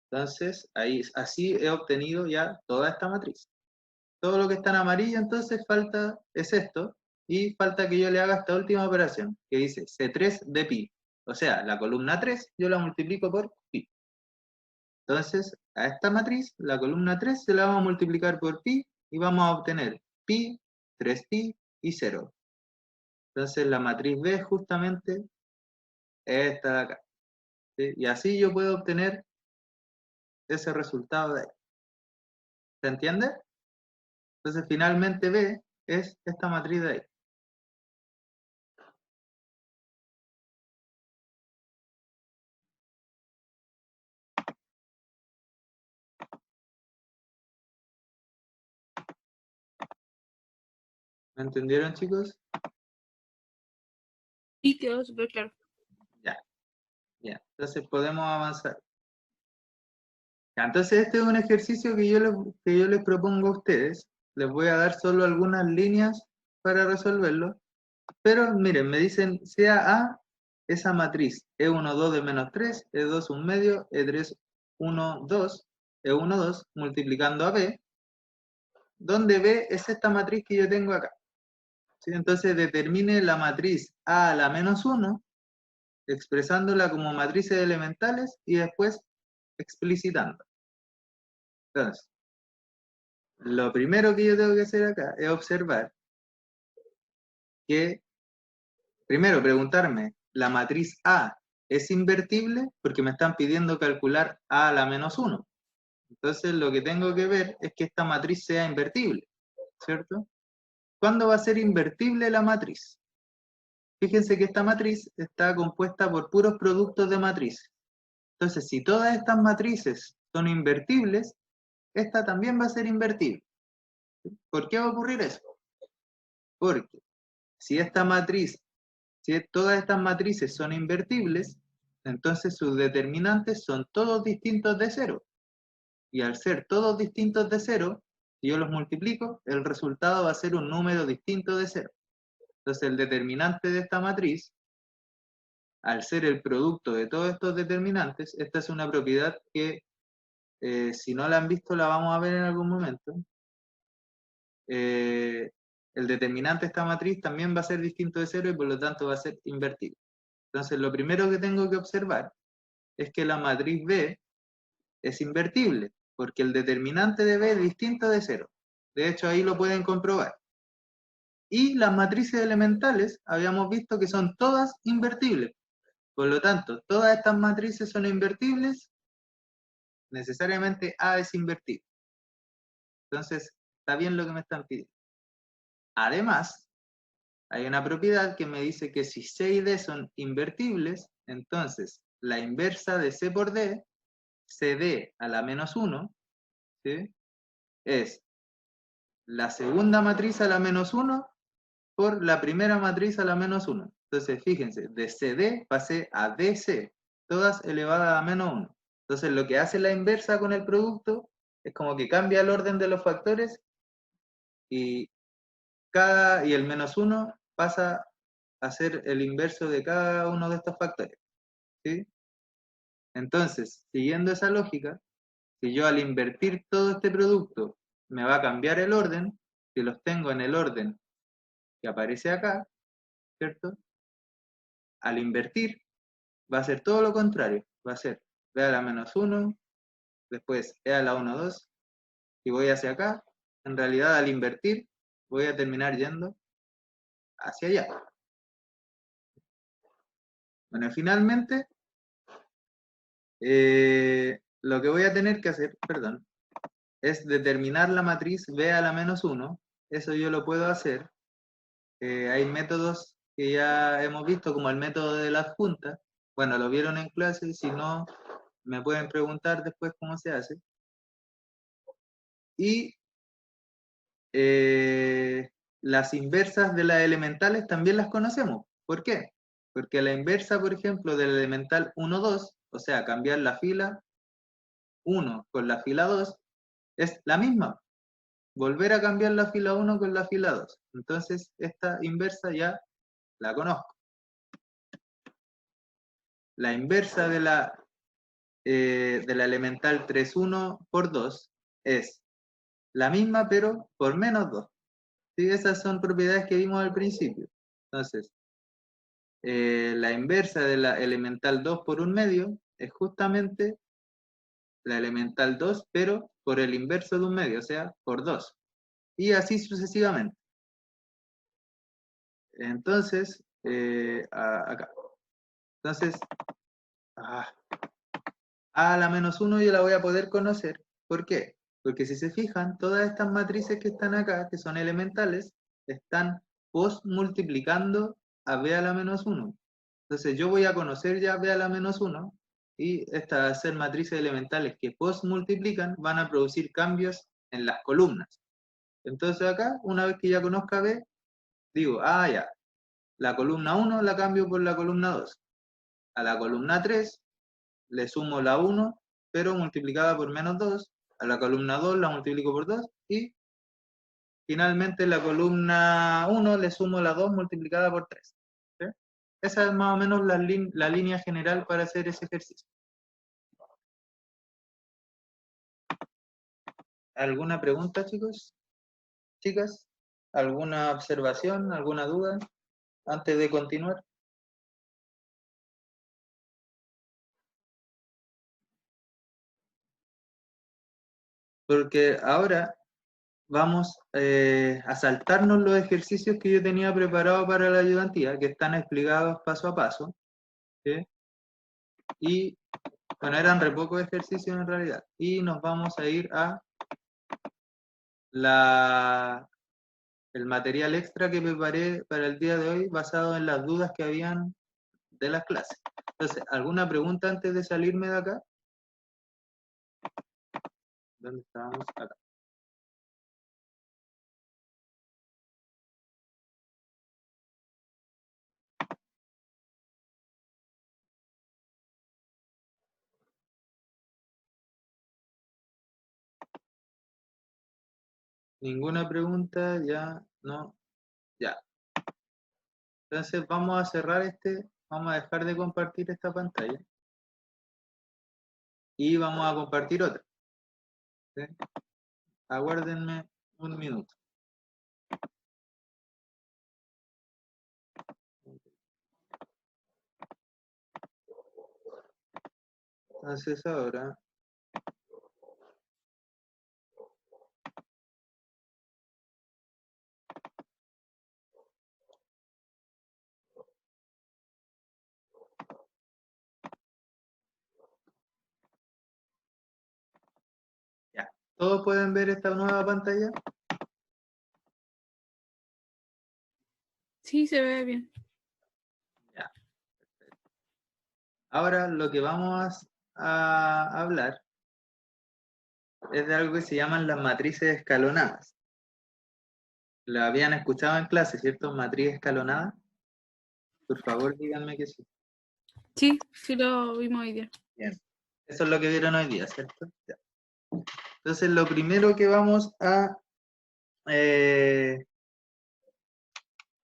Entonces, así he obtenido ya toda esta matriz. Todo lo que está en amarillo, entonces, es esto, y falta que yo le haga esta última operación, que dice C3 de pi. O sea, la columna 3 yo la multiplico por pi. Entonces, a esta matriz, la columna 3, se la vamos a multiplicar por pi, y vamos a obtener pi, 3pi y 0. Entonces, la matriz B justamente es esta de acá. ¿Sí? Y así yo puedo obtener ese resultado de ahí. ¿Se entiende? Entonces, finalmente B es esta matriz de ahí. ¿Me entendieron, chicos? Y quedó súper claro. Ya. Entonces, podemos avanzar. Ya, entonces, este es un ejercicio que yo les propongo a ustedes. Les voy a dar solo algunas líneas para resolverlo. Pero miren, me dicen, sea A esa matriz E1, 2 de menos 3, E2, 1 medio, E3, 1, 2, E1, 2, multiplicando a B, donde B es esta matriz que yo tengo acá. ¿Sí? Entonces determine la matriz A a la menos 1, expresándola como matrices elementales y después explicitando. Entonces, lo primero que yo tengo que hacer acá es observar que, primero preguntarme, ¿la matriz A es invertible? Porque me están pidiendo calcular A a la menos 1. Entonces lo que tengo que ver es que esta matriz sea invertible, ¿cierto? ¿Cuándo va a ser invertible la matriz? Fíjense que esta matriz está compuesta por puros productos de matrices. Entonces, si todas estas matrices son invertibles, esta también va a ser invertible. ¿Por qué va a ocurrir eso? Porque si todas estas matrices son invertibles, entonces sus determinantes son todos distintos de 0. Y al ser todos distintos de 0, si yo los multiplico, el resultado va a ser un número distinto de 0. Entonces el determinante de esta matriz, al ser el producto de todos estos determinantes, esta es una propiedad que si no la han visto la vamos a ver en algún momento. El determinante de esta matriz también va a ser distinto de 0 y por lo tanto va a ser invertible. Entonces lo primero que tengo que observar es que la matriz B es invertible, porque el determinante de B es distinto de 0. De hecho, ahí lo pueden comprobar. Y las matrices elementales habíamos visto que son todas invertibles. Por lo tanto, todas estas matrices son invertibles, necesariamente A es invertible. Entonces, está bien lo que me están pidiendo. Además, hay una propiedad que me dice que si C y D son invertibles, entonces la inversa de C por D, CD a la menos 1, ¿sí? Es la segunda matriz a la menos 1 por la primera matriz a la menos 1. Entonces, fíjense, de CD pasé a DC, todas elevadas a menos 1. Entonces, lo que hace la inversa con el producto es como que cambia el orden de los factores y el menos 1 pasa a ser el inverso de cada uno de estos factores. ¿Sí? Entonces, siguiendo esa lógica, si yo al invertir todo este producto me va a cambiar el orden, si los tengo en el orden que aparece acá, ¿cierto? Al invertir va a ser todo lo contrario, va a ser B a la menos 1, después E a la 1, 2, y voy hacia acá, en realidad al invertir voy a terminar yendo hacia allá. Bueno, finalmente, lo que voy a tener que hacer, perdón, es determinar la matriz B a la menos 1. Eso yo lo puedo hacer. Hay métodos que ya hemos visto, como el método de la adjunta. Bueno, lo vieron en clase, si no, me pueden preguntar después cómo se hace. Y las inversas de las elementales también las conocemos. ¿Por qué? Porque la inversa, por ejemplo, del elemental 1, 2, o sea, cambiar la fila 1 con la fila 2, es la misma. Volver a cambiar la fila 1 con la fila 2. Entonces, esta inversa ya la conozco. La inversa de la elemental 3, 1 por 2 es la misma, pero por menos 2. ¿Sí? Esas son propiedades que vimos al principio. Entonces, la inversa de la elemental 2 por 1/2 es justamente la elemental 2, pero por el inverso de 1/2, o sea, por 2. Y así sucesivamente. Entonces, acá. Entonces, a la menos 1 yo la voy a poder conocer. ¿Por qué? Porque si se fijan, todas estas matrices que están acá, que son elementales, están post-multiplicando a b a la menos 1. Entonces yo voy a conocer ya b a la menos 1, y estas ser matrices elementales que post-multiplican van a producir cambios en las columnas. Entonces acá, una vez que ya conozca b, digo, ya, la columna 1 la cambio por la columna 2. A la columna 3 le sumo la 1, pero multiplicada por menos 2. A la columna 2 la multiplico por 2. Y finalmente la columna 1 le sumo la 2 multiplicada por 3. ¿Sí? Esa es más o menos la línea general para hacer ese ejercicio. ¿Alguna pregunta, chicos? ¿Chicas? ¿Alguna observación? ¿Alguna duda antes de continuar? Porque ahora vamos a saltarnos los ejercicios que yo tenía preparados para la ayudantía, que están explicados paso a paso. ¿Sí? Y, bueno, eran re pocos ejercicios en realidad. Y nos vamos a ir a el material extra que preparé para el día de hoy, basado en las dudas que habían de las clases. Entonces, ¿alguna pregunta antes de salirme de acá? ¿Dónde estábamos? Acá. ¿Ninguna pregunta? Ya, no, ya. Entonces vamos a cerrar vamos a dejar de compartir esta pantalla. Y vamos a compartir otra. ¿Sí? Aguárdenme un minuto. Entonces ahora ya. ¿Todos pueden ver esta nueva pantalla? Sí, se ve bien. Ya. Ahora lo que vamos a hablar es de algo que se llaman las matrices escalonadas. ¿La habían escuchado en clase, cierto? ¿Matriz escalonada? Por favor, díganme que sí. Sí, sí lo vimos hoy día. Bien. Eso es lo que vieron hoy día, ¿cierto? Ya. Entonces, lo primero que vamos a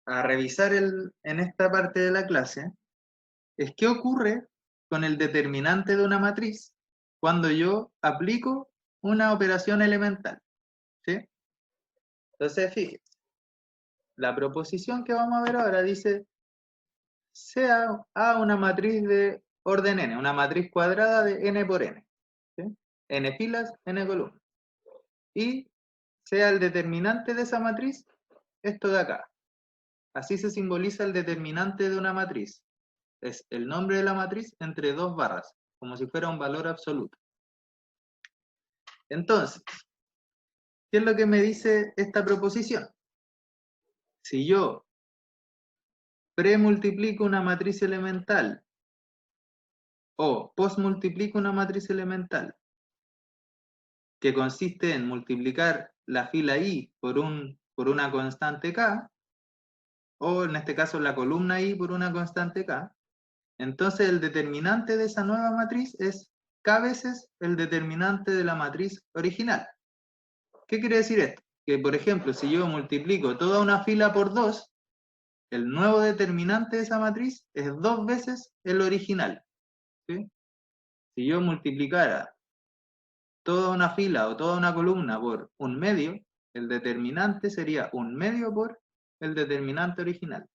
revisar en esta parte de la clase es qué ocurre con el determinante de una matriz cuando yo aplico una operación elemental. ¿Sí? Entonces, fíjense, la proposición que vamos a ver ahora dice sea A una matriz de orden n, una matriz cuadrada de n por n. ¿Sí? N filas, n columnas. Y sea el determinante de esa matriz, esto de acá. Así se simboliza el determinante de una matriz. Es el nombre de la matriz entre dos barras, como si fuera un valor absoluto. Entonces, ¿qué es lo que me dice esta proposición? Si yo premultiplico una matriz elemental o postmultiplico una matriz elemental, que consiste en multiplicar la fila I por una constante K, o en este caso la columna I por una constante K, entonces el determinante de esa nueva matriz es K veces el determinante de la matriz original. ¿Qué quiere decir esto? Que, por ejemplo, si yo multiplico toda una fila por 2, el nuevo determinante de esa matriz es 2 veces el original. ¿Sí? Si yo multiplicara toda una fila o toda una columna por un medio, el determinante sería un medio por el determinante original.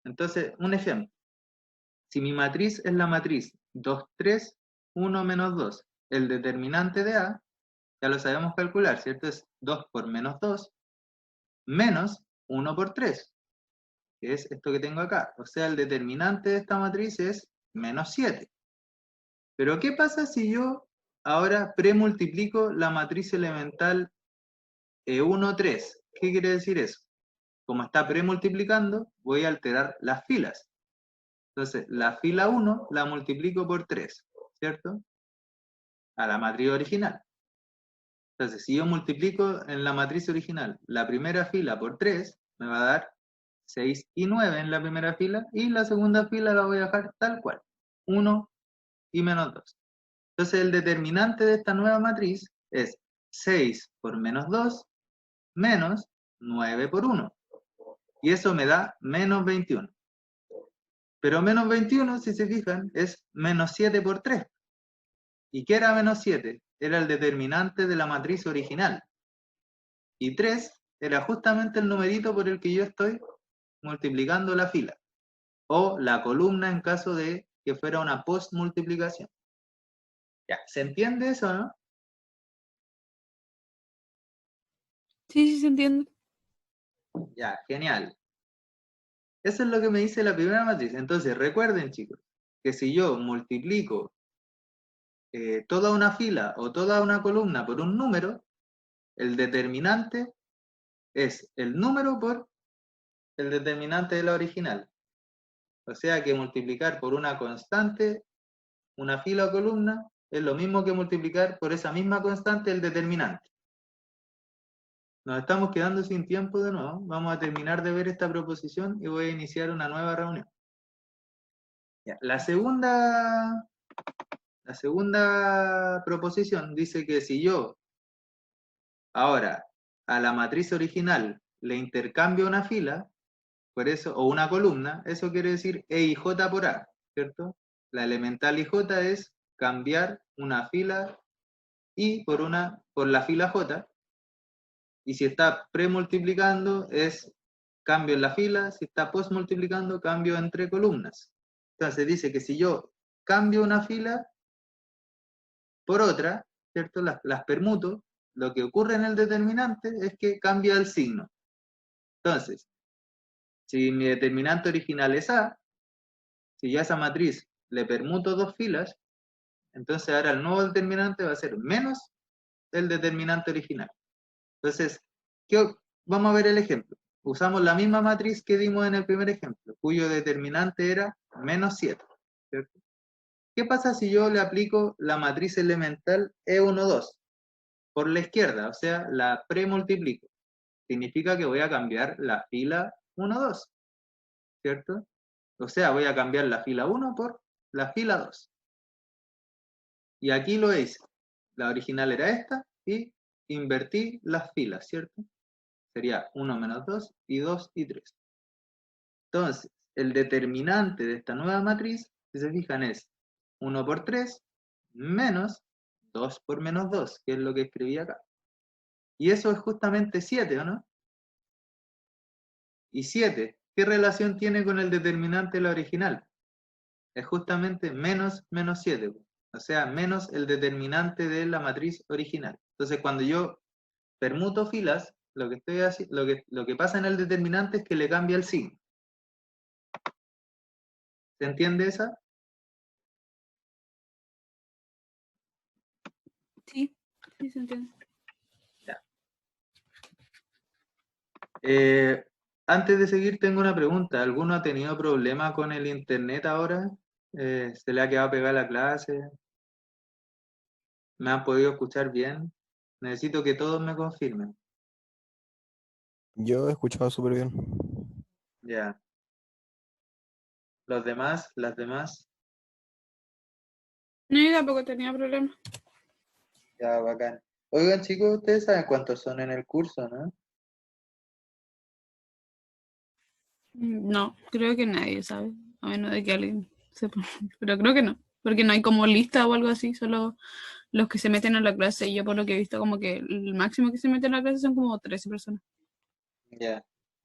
Entonces, un ejemplo. Si mi matriz es la matriz 2, 3, 1, menos 2, el determinante de A, ya lo sabemos calcular, ¿cierto? Es 2 por menos 2, menos 1 por 3, que es esto que tengo acá. O sea, el determinante de esta matriz es menos 7. Pero ¿qué pasa si yo ahora premultiplico la matriz elemental E1, 3? ¿Qué quiere decir eso? Como está premultiplicando, voy a alterar las filas. Entonces, la fila 1 la multiplico por 3, ¿cierto? A la matriz original. Entonces, si yo multiplico en la matriz original la primera fila por 3, me va a dar 6 y 9 en la primera fila, y la segunda fila la voy a dejar tal cual, 1 y menos 2. Entonces, el determinante de esta nueva matriz es 6 por menos 2 menos 9 por 1. Y eso me da menos 21. Pero menos 21, si se fijan, es menos 7 por 3. ¿Y qué era menos 7? Era el determinante de la matriz original. Y 3 era justamente el numerito por el que yo estoy multiplicando la fila. O la columna en caso de que fuera una postmultiplicación. Ya, ¿se entiende eso, no? Sí, sí se entiende. Ya, genial. Eso es lo que me dice la primera matriz. Entonces, recuerden, chicos, que si yo multiplico toda una fila o toda una columna por un número, el determinante es el número por el determinante de la original. O sea que multiplicar por una constante una fila o columna es lo mismo que multiplicar por esa misma constante el determinante. Nos estamos quedando sin tiempo de nuevo. Vamos a terminar de ver esta proposición y voy a iniciar una nueva reunión. Ya, la segunda proposición dice que si yo ahora a la matriz original le intercambio una fila, por eso, o una columna, eso quiere decir E y J por A, ¿cierto? La elemental IJ es cambiar una fila I por la fila J, y si está premultiplicando es cambio en la fila, si está postmultiplicando cambio entre columnas. Entonces dice que si yo cambio una fila por otra, ¿cierto? Las permuto, lo que ocurre en el determinante es que cambia el signo. Entonces, si mi determinante original es A, si ya a esa matriz le permuto dos filas, entonces ahora el nuevo determinante va a ser menos el determinante original. Entonces, vamos a ver el ejemplo. Usamos la misma matriz que dimos en el primer ejemplo, cuyo determinante era menos 7, ¿cierto? ¿Qué pasa si yo le aplico la matriz elemental E1, 2 por la izquierda? O sea, la premultiplico. Significa que voy a cambiar la fila 1, 2, ¿cierto? O sea, voy a cambiar la fila 1 por la fila 2. Y aquí lo hice. La original era esta y invertí las filas, ¿cierto? Sería 1 menos 2 y 2 y 3. Entonces, el determinante de esta nueva matriz, si se fijan, es 1 por 3 menos 2 por menos 2, que es lo que escribí acá. Y eso es justamente 7, ¿o no? Y 7, ¿qué relación tiene con el determinante de la original? Es justamente menos 7, o sea, menos el determinante de la matriz original. Entonces, cuando yo permuto filas, lo que estoy haciendo, lo que pasa en el determinante es que le cambia el signo. ¿Se entiende esa? Sí, sí se entiende. Ya. Antes de seguir, tengo una pregunta. ¿Alguno ha tenido problema con el internet ahora? ¿Se le ha quedado pegada la clase? ¿Me han podido escuchar bien? Necesito que todos me confirmen. Yo he escuchado súper bien. Ya. Los demás, las demás, No, yo tampoco tenía problema. ya, bacán. Oigan, chicos, ustedes saben cuántos son en el curso, ¿no? No, creo que nadie sabe, a menos de que alguien sepa. Pero creo que no, porque no hay como lista o algo así, solo los que se meten a la clase. Y yo por lo que he visto, como que el máximo que se mete en la clase son como 13 personas. Ya.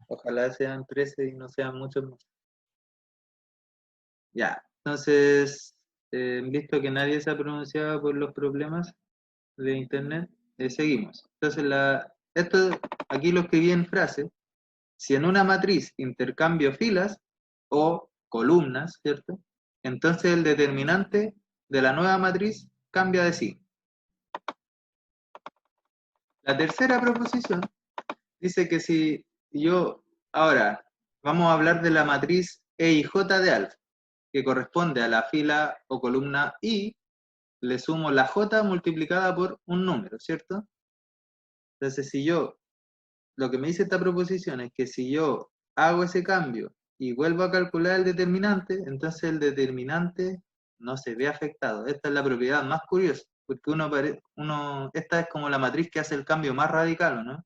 Ojalá sean 13 y no sean muchos más. Ya. Entonces, visto que nadie se ha pronunciado por los problemas de internet, seguimos. Entonces, aquí lo escribí en frase. Si en una matriz intercambio filas o columnas, ¿cierto? Entonces el determinante de la nueva matriz cambia de signo. La tercera proposición dice que si yo, ahora, vamos a hablar de la matriz E y J de alfa, que corresponde a la fila o columna I, le sumo la J multiplicada por un número, ¿cierto? Entonces, lo que me dice esta proposición es que si yo hago ese cambio y vuelvo a calcular el determinante, entonces el determinante no se ve afectado. Esta es la propiedad más curiosa, porque esta es como la matriz que hace el cambio más radical, ¿no?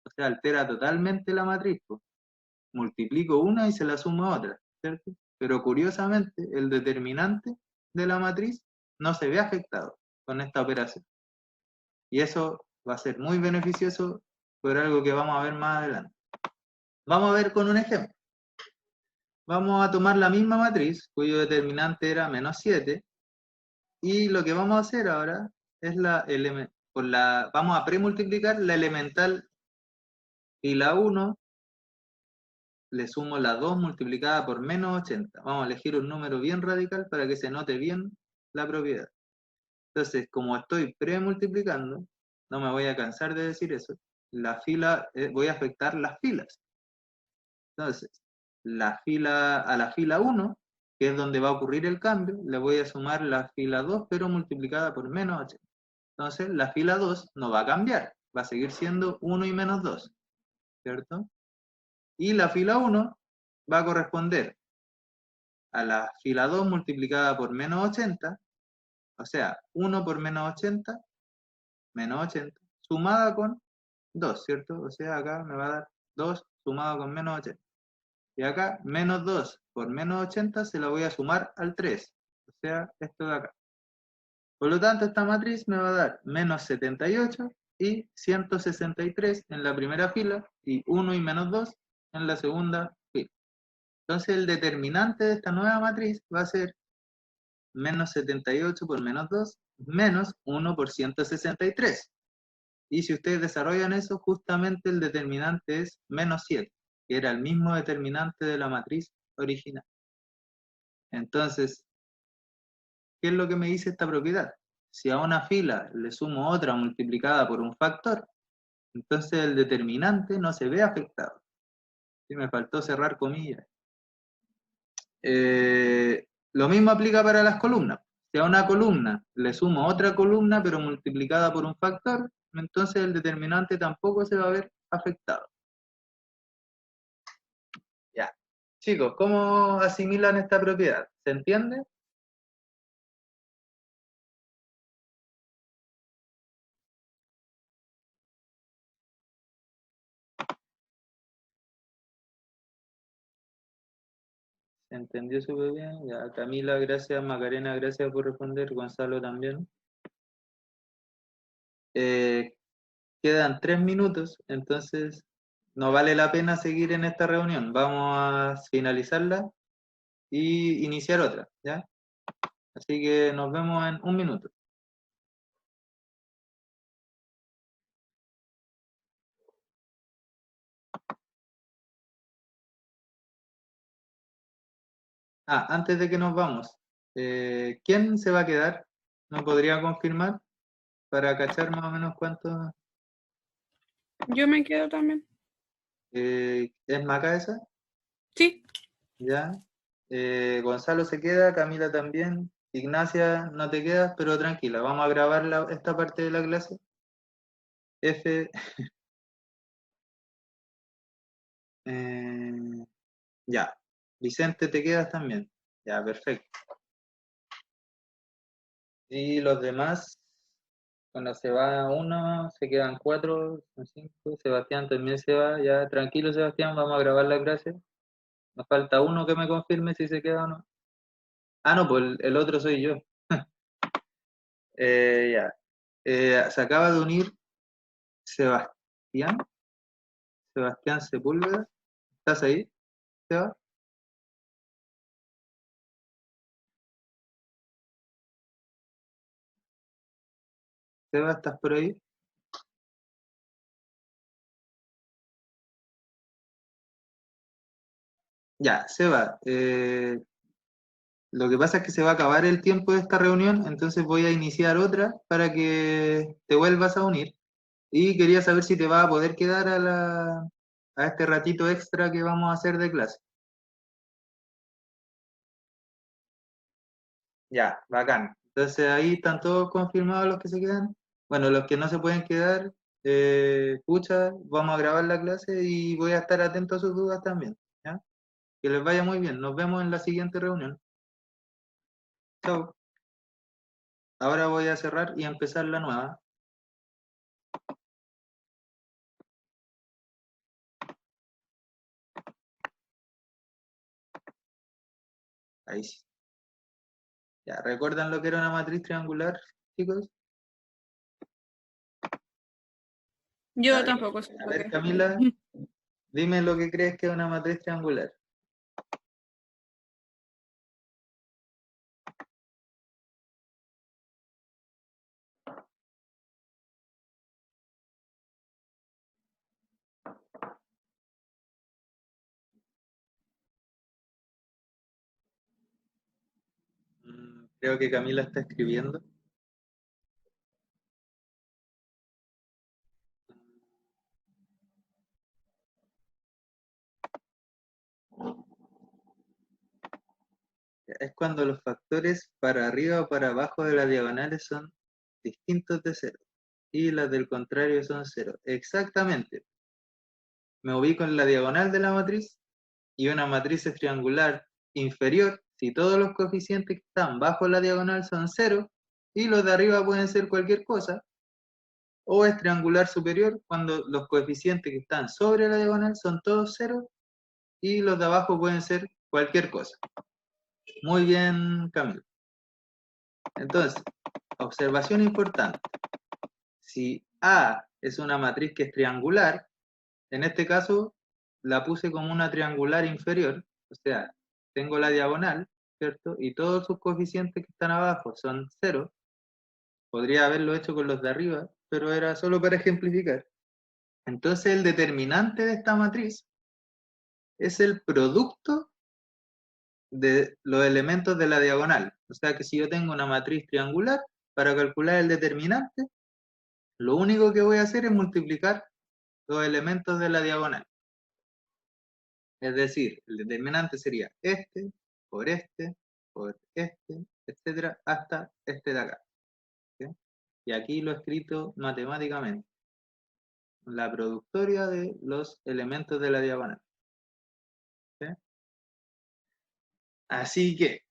O sea, altera totalmente la matriz, pues. Multiplico una y se la sumo a otra, ¿cierto? Pero curiosamente, el determinante de la matriz no se ve afectado con esta operación. Y eso va a ser muy beneficioso por algo que vamos a ver más adelante. Vamos a ver con un ejemplo. Vamos a tomar la misma matriz, cuyo determinante era menos 7, y lo que vamos a hacer ahora es vamos a premultiplicar la elemental y la 1, le sumo la 2 multiplicada por menos 80. Vamos a elegir un número bien radical para que se note bien la propiedad. Entonces, como estoy premultiplicando, no me voy a cansar de decir eso, voy a afectar las filas. Entonces, a la fila 1, que es donde va a ocurrir el cambio, le voy a sumar la fila 2, pero multiplicada por menos 80. Entonces, la fila 2 no va a cambiar, va a seguir siendo 1 y menos 2, ¿cierto? Y la fila 1 va a corresponder a la fila 2 multiplicada por menos 80, o sea, 1 por menos 80, sumada con 2, ¿cierto? O sea, acá me va a dar 2 sumado con menos 80. Y acá, menos 2 por menos 80 se la voy a sumar al 3. O sea, esto de acá. Por lo tanto, esta matriz me va a dar menos 78 y 163 en la primera fila y 1 y menos 2 en la segunda fila. Entonces, el determinante de esta nueva matriz va a ser menos 78 por menos 2 menos 1 por 163. Y si ustedes desarrollan eso, justamente el determinante es menos 7, que era el mismo determinante de la matriz original. Entonces, ¿qué es lo que me dice esta propiedad? Si a una fila le sumo otra multiplicada por un factor, entonces el determinante no se ve afectado. Sí, me faltó cerrar comillas. Lo mismo aplica para las columnas. Si a una columna le sumo otra columna, pero multiplicada por un factor, entonces el determinante tampoco se va a ver afectado. Ya. Chicos, ¿cómo asimilan esta propiedad? ¿Se entiende? ¿Se entendió súper bien? Ya, Camila, gracias. Macarena, gracias por responder. Gonzalo también. Eh, Quedan 3 minutos, entonces no vale la pena seguir en esta reunión. Vamos a finalizarla y iniciar otra, ¿ya? Así que nos vemos en un minuto. Antes de que nos vamos, ¿quién se va a quedar? ¿Me podría confirmar? Para cachar más o menos cuánto. Yo me quedo también. ¿Es Maca esa? Sí. Ya. Gonzalo se queda, Camila también. Ignacia, no te quedas, pero tranquila, vamos a grabar esta parte de la clase. F. Ya. Vicente, te quedas también. Ya, perfecto. Y los demás, bueno, se va uno, se quedan 4, son 5. Sebastián también se va. Ya, tranquilo, Sebastián, vamos a grabar la clase. Nos falta uno que me confirme si se queda o no. No, pues el otro soy yo. Ya. Se acaba de unir Sebastián. Sebastián Sepúlveda. ¿Estás ahí, Seba? Seba, ¿estás por ahí? Ya, Seba. Lo que pasa es que se va a acabar el tiempo de esta reunión, entonces voy a iniciar otra para que te vuelvas a unir. Y quería saber si te vas a poder quedar a este ratito extra que vamos a hacer de clase. Ya, bacán. Entonces ahí están todos confirmados los que se quedan. Bueno, los que no se pueden quedar, pucha, vamos a grabar la clase y voy a estar atento a sus dudas también. ¿Ya? Que les vaya muy bien. Nos vemos en la siguiente reunión. Chao. Ahora voy a cerrar y empezar la nueva. Ahí sí. Ya, ¿recuerdan lo que era una matriz triangular, chicos? Yo Dale. tampoco sé A lo ver, que. Camila, dime lo que crees que es una matriz triangular. Creo que Camila está escribiendo. Es cuando los factores para arriba o para abajo de las diagonales son distintos de cero y las del contrario son cero. Exactamente. Me ubico en la diagonal de la matriz y una matriz es triangular inferior si todos los coeficientes que están bajo la diagonal son cero y los de arriba pueden ser cualquier cosa, o es triangular superior cuando los coeficientes que están sobre la diagonal son todos cero y los de abajo pueden ser cualquier cosa. Muy bien, Camilo. Entonces, observación importante. Si A es una matriz que es triangular, en este caso la puse como una triangular inferior, o sea, tengo la diagonal, ¿cierto? Y todos sus coeficientes que están abajo son cero. Podría haberlo hecho con los de arriba, pero era solo para ejemplificar. Entonces el determinante de esta matriz es el producto de los elementos de la diagonal. O sea que si yo tengo una matriz triangular, para calcular el determinante, lo único que voy a hacer es multiplicar los elementos de la diagonal. Es decir, el determinante sería este, por este, etcétera, hasta este de acá. ¿Sí? Y aquí lo he escrito matemáticamente. La productoria de los elementos de la diagonal. ¿Sí? Así que,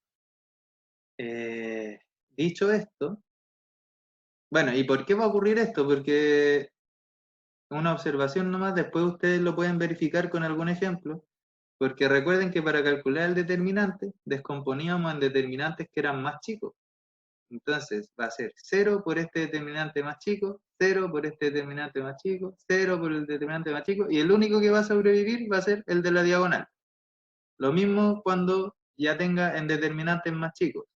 dicho esto, bueno, ¿y por qué va a ocurrir esto? Porque una observación nomás, después ustedes lo pueden verificar con algún ejemplo, porque recuerden que para calcular el determinante, descomponíamos en determinantes que eran más chicos. Entonces va a ser 0 por este determinante más chico, 0 por este determinante más chico, 0 por el determinante más chico, y el único que va a sobrevivir va a ser el de la diagonal. Lo mismo cuando ya tenga en determinantes más chicos.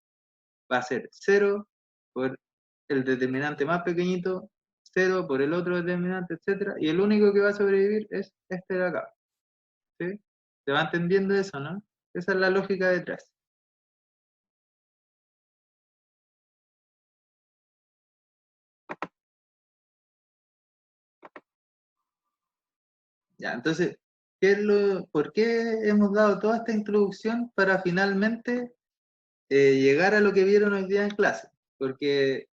Va a ser 0 por el determinante más pequeñito, 0 por el otro determinante, etcétera, y el único que va a sobrevivir es este de acá. ¿Sí? ¿Se va entendiendo eso, no? Esa es la lógica detrás. Ya, entonces, ¿por qué hemos dado toda esta introducción para finalmente llegar a lo que vieron hoy día en clase? Porque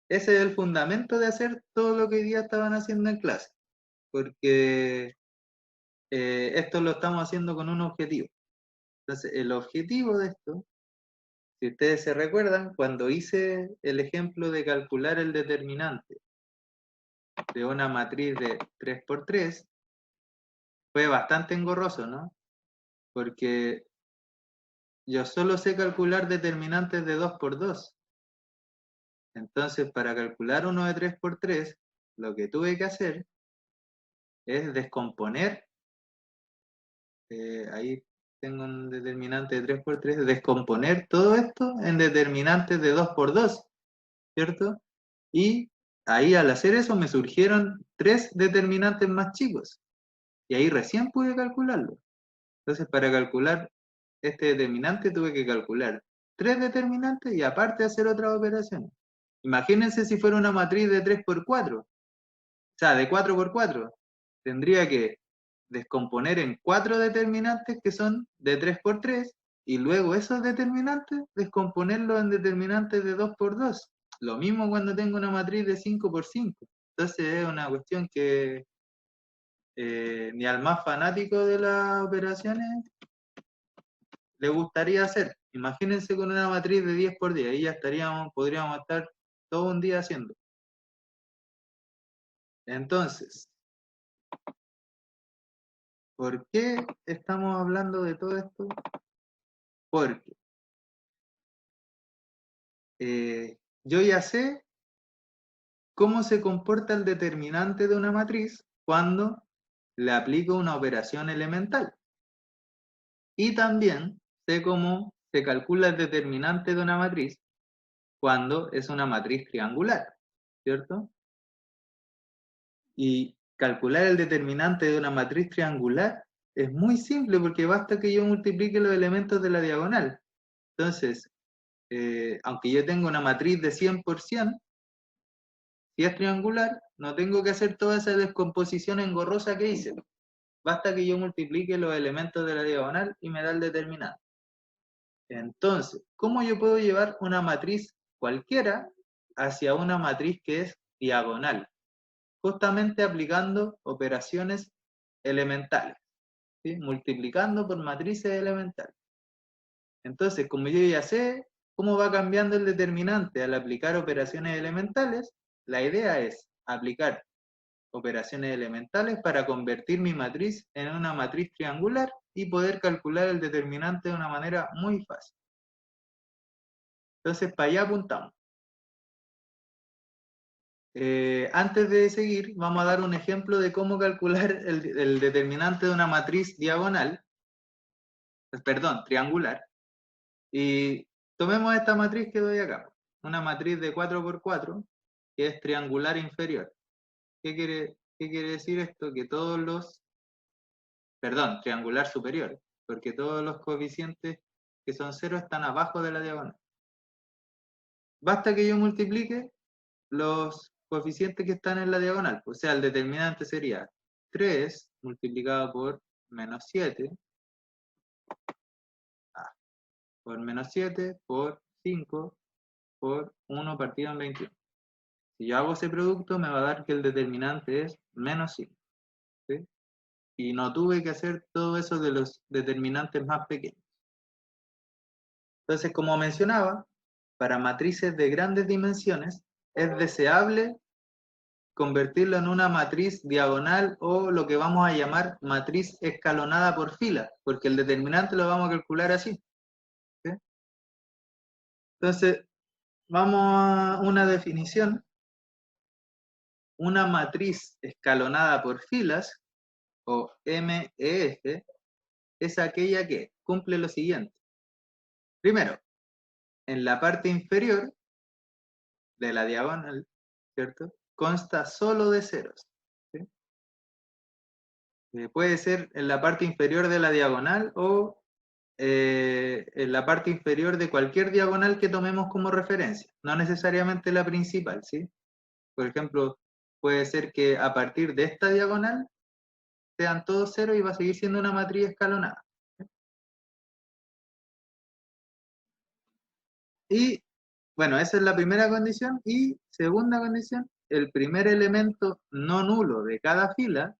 ese es el fundamento de hacer todo lo que hoy día estaban haciendo en clase. Porque esto lo estamos haciendo con un objetivo. Entonces, el objetivo de esto, si ustedes se recuerdan, cuando hice el ejemplo de calcular el determinante de una matriz de 3×3, fue bastante engorroso, ¿no? Porque yo solo sé calcular determinantes de 2×2. Entonces, para calcular uno de 3×3, lo que tuve que hacer es descomponer, ahí tengo un determinante de 3×3, descomponer todo esto en determinantes de 2×2, ¿cierto? Y ahí al hacer eso me surgieron 3 determinantes más chicos. Y ahí recién pude calcularlo. Entonces, para calcular este determinante tuve que calcular 3 determinantes y aparte hacer otras operaciones. Imagínense si fuera una matriz de 3×4, o sea, de 4×4. Tendría que descomponer en 4 determinantes que son de 3×3 y luego esos determinantes descomponerlos en determinantes de 2×2. Lo mismo cuando tengo una matriz de 5×5. Entonces es una cuestión que ni al más fanático de las operaciones le gustaría hacer. Imagínense con una matriz de 10×10, ahí ya podríamos estar todo un día haciendo. Entonces, ¿por qué estamos hablando de todo esto? Porque yo ya sé cómo se comporta el determinante de una matriz cuando le aplico una operación elemental. Y también sé cómo se calcula el determinante de una matriz cuando es una matriz triangular, ¿cierto? Y calcular el determinante de una matriz triangular es muy simple porque basta que yo multiplique los elementos de la diagonal. Entonces, aunque yo tenga una matriz de 100%, si es triangular, no tengo que hacer toda esa descomposición engorrosa que hice. Basta que yo multiplique los elementos de la diagonal y me da el determinante. Entonces, ¿cómo yo puedo llevar una matriz cualquiera hacia una matriz que es diagonal? Justamente aplicando operaciones elementales, ¿sí? Multiplicando por matrices elementales. Entonces, como yo ya sé cómo va cambiando el determinante al aplicar operaciones elementales, la idea es aplicar operaciones elementales para convertir mi matriz en una matriz triangular y poder calcular el determinante de una manera muy fácil. Entonces, para allá apuntamos. Antes de seguir, vamos a dar un ejemplo de cómo calcular el determinante de una matriz diagonal, perdón, triangular. Y tomemos esta matriz que doy acá, una matriz de 4×4, que es triangular inferior. ¿Qué quiere decir esto? Que todos los, perdón, triangular superior, porque todos los coeficientes que son 0 están abajo de la diagonal. Basta que yo multiplique los coeficientes que están en la diagonal. O sea, el determinante sería 3 multiplicado por menos 7, por menos 7, por 5, por 1 partido en 21. Si yo hago ese producto, me va a dar que el determinante es menos 5. ¿Sí? Y no tuve que hacer todo eso de los determinantes más pequeños. Entonces, como mencionaba, para matrices de grandes dimensiones, es deseable convertirlo en una matriz diagonal o lo que vamos a llamar matriz escalonada por fila, porque el determinante lo vamos a calcular así. ¿Sí? Entonces, vamos a una definición. Una matriz escalonada por filas, o MEF, es aquella que cumple lo siguiente. Primero, en la parte inferior de la diagonal, ¿cierto? Consta solo de ceros. ¿Sí? Puede ser en la parte inferior de la diagonal o en la parte inferior de cualquier diagonal que tomemos como referencia, no necesariamente la principal, ¿sí? Por ejemplo, puede ser que a partir de esta diagonal sean todos ceros y va a seguir siendo una matriz escalonada. Y, bueno, esa es la primera condición. Y segunda condición, el primer elemento no nulo de cada fila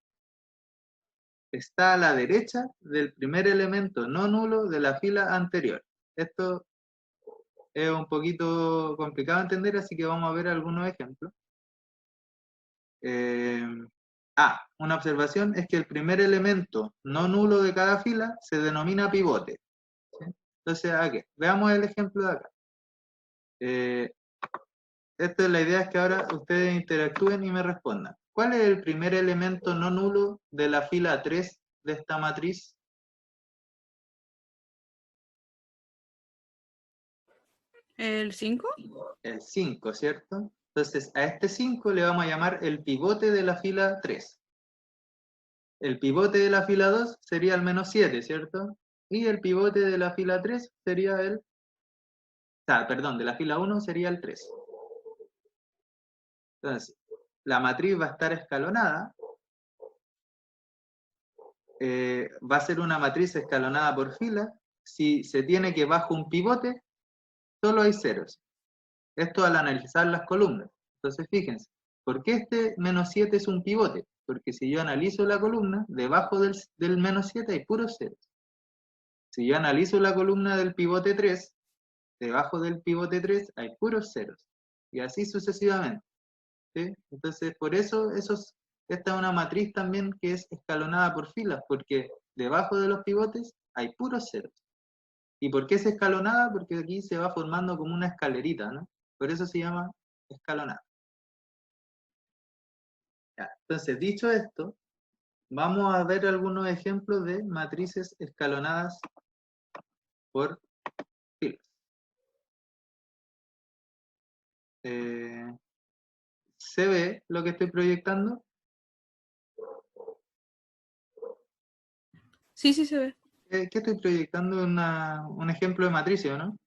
está a la derecha del primer elemento no nulo de la fila anterior. Esto es un poquito complicado de entender, así que vamos a ver algunos ejemplos. Una observación es que el primer elemento no nulo de cada fila se denomina pivote. ¿Sí? Entonces, aquí, veamos el ejemplo de acá. La idea es que ahora ustedes interactúen y me respondan. ¿Cuál es el primer elemento no nulo de la fila 3 de esta matriz? ¿El 5? El 5, ¿cierto? Entonces, a este 5 le vamos a llamar el pivote de la fila 3. El pivote de la fila 2 sería el -7, ¿cierto? Y el pivote de la fila 3 sería de la fila 1 sería el 3. Entonces, la matriz va a estar escalonada. Va a ser una matriz escalonada por fila si se tiene que bajo un pivote solo hay ceros. Esto al analizar las columnas. Entonces, fíjense, ¿por qué este -7 es un pivote? Porque si yo analizo la columna, debajo del -7 hay puros ceros. Si yo analizo la columna del pivote 3, debajo del pivote 3 hay puros ceros. Y así sucesivamente. ¿Sí? Entonces, por eso esta es una matriz también que es escalonada por filas, porque debajo de los pivotes hay puros ceros. ¿Y por qué es escalonada? Porque aquí se va formando como una escalerita, ¿no? Por eso se llama escalonada. Ya, entonces, dicho esto, vamos a ver algunos ejemplos de matrices escalonadas por filas. ¿Se ve lo que estoy proyectando? Sí, sí se ve. ¿Qué estoy proyectando? Un ejemplo de matriz, ¿no?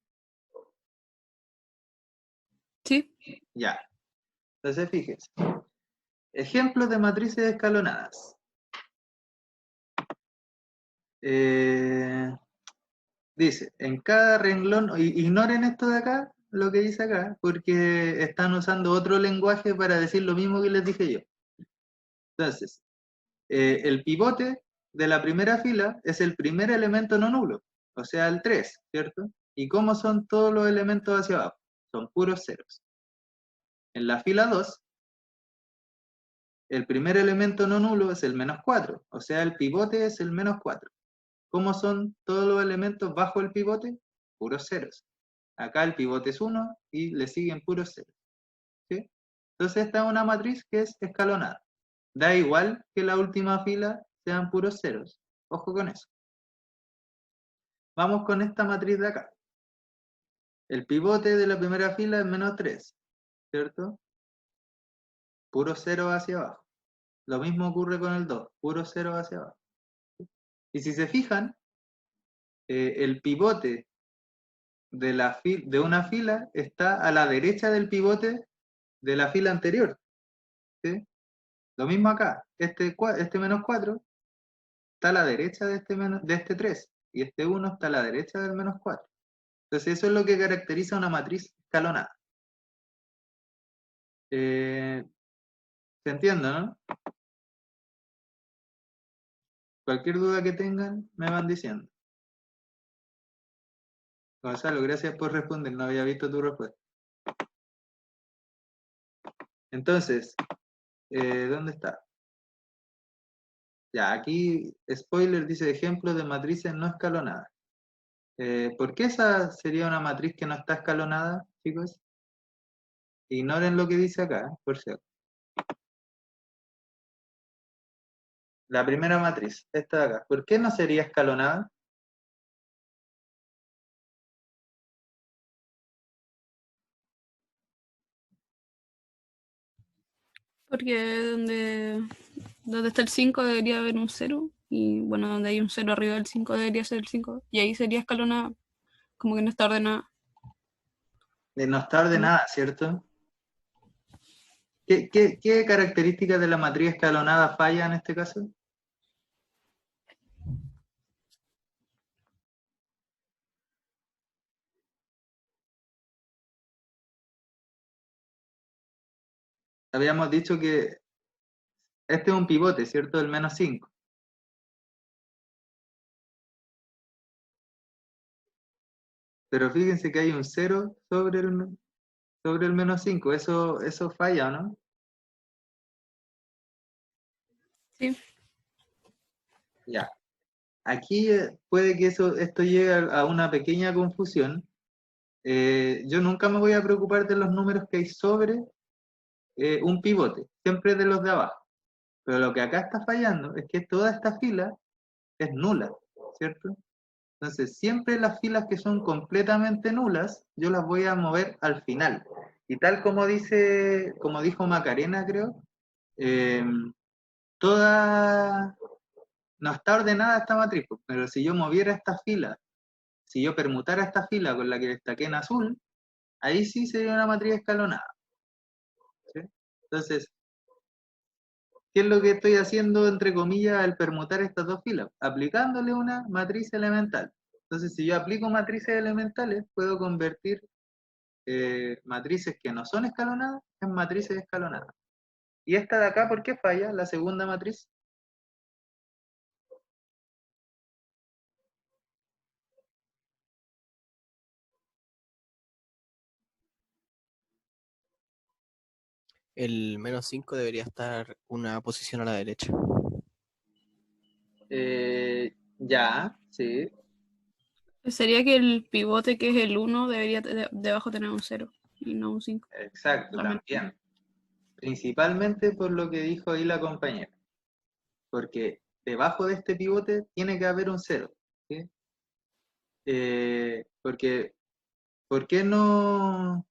Sí. Ya. Entonces, fíjense. Ejemplos de matrices escalonadas. Dice, en cada renglón, ignoren esto de acá, lo que dice acá, porque están usando otro lenguaje para decir lo mismo que les dije yo. Entonces, el pivote de la primera fila es el primer elemento no nulo, o sea, el 3, ¿cierto? ¿Y cómo son todos los elementos hacia abajo? Son puros ceros. En la fila 2, el primer elemento no nulo es el -4, o sea, el pivote es el -4. ¿Cómo son todos los elementos bajo el pivote? Puros ceros. Acá el pivote es 1 y le siguen puros ceros. ¿Sí? Entonces esta es una matriz que es escalonada. Da igual que la última fila sean puros ceros. Ojo con eso. Vamos con esta matriz de acá. El pivote de la primera fila es -3, ¿cierto? Puro cero hacia abajo. Lo mismo ocurre con el 2, puro cero hacia abajo. Y si se fijan, el pivote de una fila está a la derecha del pivote de la fila anterior. ¿Sí? Lo mismo acá. Este -4 está a la derecha de este 3 y este 1 está a la derecha del -4. Entonces eso es lo que caracteriza una matriz escalonada. ¿Se entiende, no? Cualquier duda que tengan, me van diciendo. Gonzalo, gracias por responder, no había visto tu respuesta. Entonces, ¿dónde está? Ya, aquí, spoiler, dice ejemplos de matrices no escalonadas. ¿Por qué esa sería una matriz que no está escalonada, chicos? Ignoren lo que dice acá, por cierto. La primera matriz, esta de acá. ¿Por qué no sería escalonada? Porque donde está el 5 debería haber un 0. Y bueno, donde hay un 0 arriba del 5 debería ser el 5. Y ahí sería escalonada, como que no está ordenada. No está ordenada, ¿cierto? ¿Qué características de la matriz escalonada falla en este caso? habíamos dicho que este es un pivote, ¿cierto? El menos 5. Pero fíjense que hay un 0 sobre el menos 5. Eso falla, ¿no? Sí. Ya. Aquí puede que esto llegue a una pequeña confusión. Yo nunca me voy a preocupar de los números que hay sobre un pivote, siempre de los de abajo. Pero lo que acá está fallando es que toda esta fila es nula, ¿cierto? Entonces, siempre las filas que son completamente nulas, yo las voy a mover al final. Y tal como dijo Macarena, creo, eh, toda, no está ordenada esta matriz, pero si yo moviera esta fila, si yo permutara esta fila con la que destaqué en azul, ahí sí sería una matriz escalonada, ¿sí? Entonces, ¿qué es lo que estoy haciendo, entre comillas, al permutar estas dos filas? Aplicándole una matriz elemental. Entonces, si yo aplico matrices elementales, puedo convertir matrices que no son escalonadas en matrices escalonadas. ¿Y esta de acá por qué falla? La segunda matriz. El menos 5 debería estar una posición a la derecha. Ya, sí. Sería que el pivote, que es el 1, debería debajo tener un 0 y no un 5. Exacto, también. Principalmente por lo que dijo ahí la compañera. Porque debajo de este pivote tiene que haber un 0. ¿Sí? Porque, ¿por qué no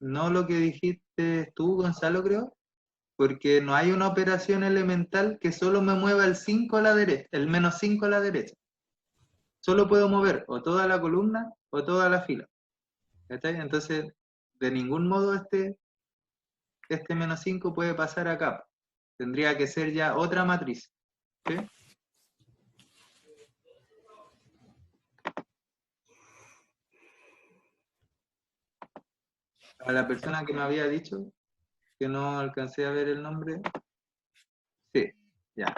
lo que dijiste tú, Gonzalo, creo? Porque no hay una operación elemental que solo me mueva el 5 a la derecha, el menos 5 a la derecha. Solo puedo mover o toda la columna o toda la fila. ¿Cachai? Entonces, de ningún modo este menos 5 puede pasar acá. Tendría que ser ya otra matriz. ¿Sí? A la persona que me había dicho, que no alcancé a ver el nombre. Sí, ya,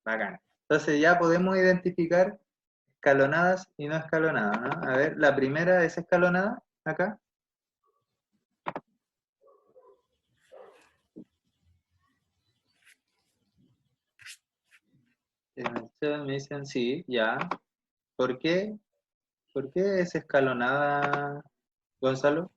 bacán. Entonces ya podemos identificar escalonadas y no escalonadas, ¿no? A ver, la primera es escalonada, acá. En el chat me dicen sí, ya. ¿Por qué? ¿Por qué es escalonada, Gonzalo?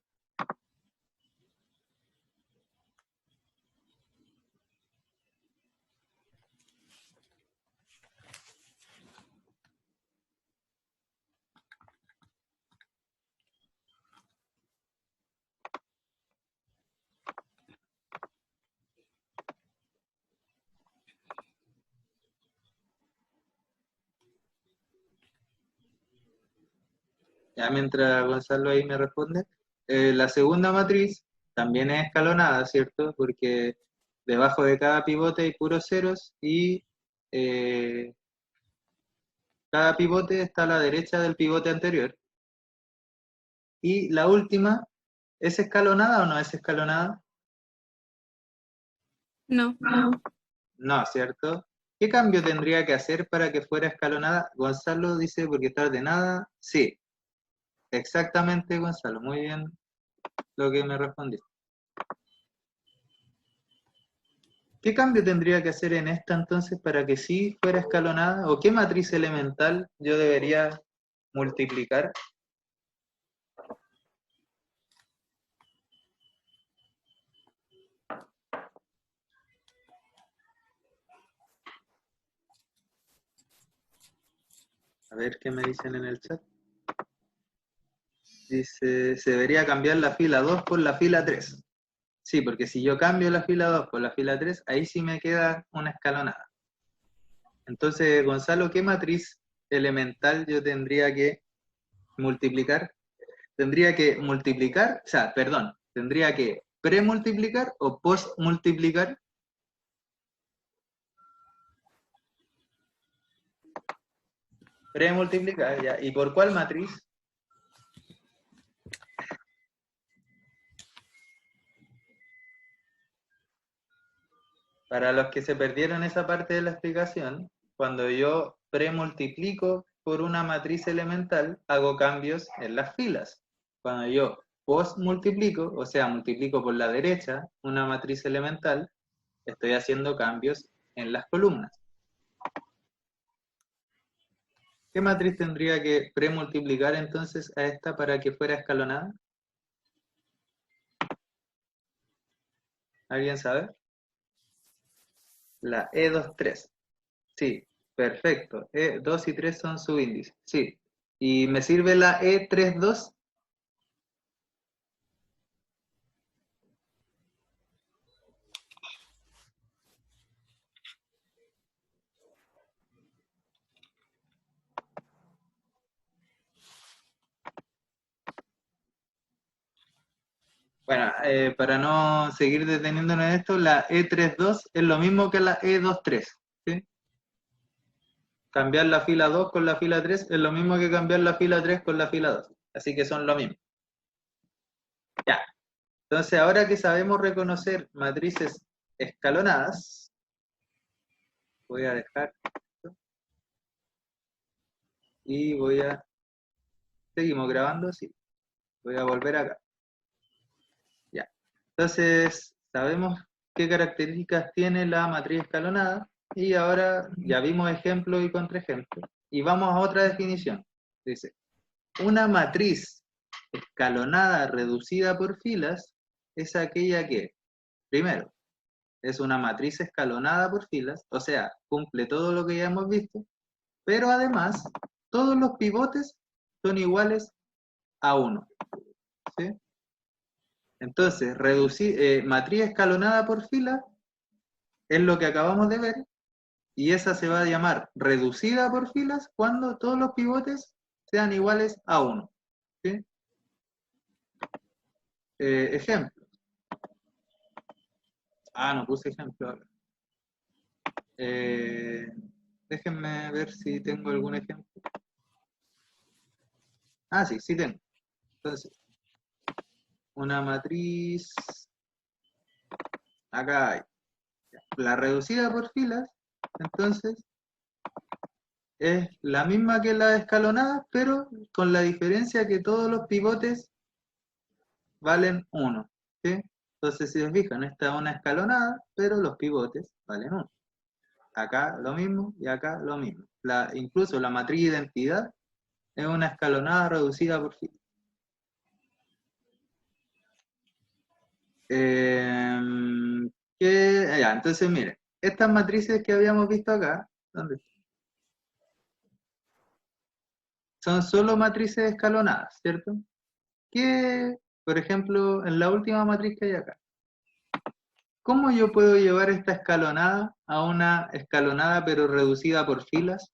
Ya mientras Gonzalo ahí me responde. La segunda matriz también es escalonada, ¿cierto? Porque debajo de cada pivote hay puros ceros y eh, cada pivote está a la derecha del pivote anterior. Y la última, ¿es escalonada o no es escalonada? No. No, ¿cierto? ¿Qué cambio tendría que hacer para que fuera escalonada? Gonzalo dice, porque está ordenada. Sí, exactamente, Gonzalo. Muy bien lo que me respondiste. ¿Qué cambio tendría que hacer en esta entonces para que sí fuera escalonada? ¿O qué matriz elemental yo debería multiplicar? A ver qué me dicen en el chat. Dice, se debería cambiar la fila 2 por la fila 3. Sí, porque si yo cambio la fila 2 por la fila 3, ahí sí me queda una escalonada. Entonces, Gonzalo, ¿qué matriz elemental yo tendría que multiplicar? Tendría que multiplicar, o sea, perdón, tendría que premultiplicar o postmultiplicar. Premultiplicar, ya. ¿Y por cuál matriz? Para los que se perdieron esa parte de la explicación, cuando yo premultiplico por una matriz elemental, hago cambios en las filas. Cuando yo postmultiplico, o sea, multiplico por la derecha una matriz elemental, estoy haciendo cambios en las columnas. ¿Qué matriz tendría que premultiplicar entonces a esta para que fuera escalonada? ¿Alguien sabe? La E23. Sí, perfecto. E2 y 3 son subíndices. Sí. ¿Y me sirve la E32? Bueno, para no seguir deteniéndonos en esto, la E32 es lo mismo que la E23. ¿Sí? Cambiar la fila 2 con la fila 3 es lo mismo que cambiar la fila 3 con la fila 2. Así que son lo mismo. Ya. Entonces, ahora que sabemos reconocer matrices escalonadas, voy a dejar esto y voy a... ¿Seguimos grabando? Sí. Voy a volver acá. Ya. Entonces, sabemos qué características tiene la matriz escalonada y ahora ya vimos ejemplo y contraejemplo. Y vamos a otra definición. Dice, una matriz escalonada reducida por filas es aquella que, primero, es una matriz escalonada por filas, o sea, cumple todo lo que ya hemos visto, pero además todos los pivotes son iguales a 1. ¿Sí? Entonces, matriz escalonada por fila es lo que acabamos de ver, y esa se va a llamar reducida por filas cuando todos los pivotes sean iguales a 1. ¿Sí? Ejemplo. No puse ejemplo ahora. Déjenme ver si tengo algún ejemplo. Sí, sí tengo. Entonces, una matriz, acá hay. La reducida por filas, entonces, es la misma que la escalonada, pero con la diferencia que todos los pivotes valen 1. ¿Sí? Entonces, si se fijan, esta es una escalonada, pero los pivotes valen 1. Acá lo mismo y acá lo mismo. Incluso la matriz identidad es una escalonada reducida por filas. Entonces, miren, estas matrices que habíamos visto acá, ¿dónde están? Son solo matrices escalonadas, ¿cierto? Que, por ejemplo, en la última matriz que hay acá, ¿cómo yo puedo llevar esta escalonada a una escalonada pero reducida por filas?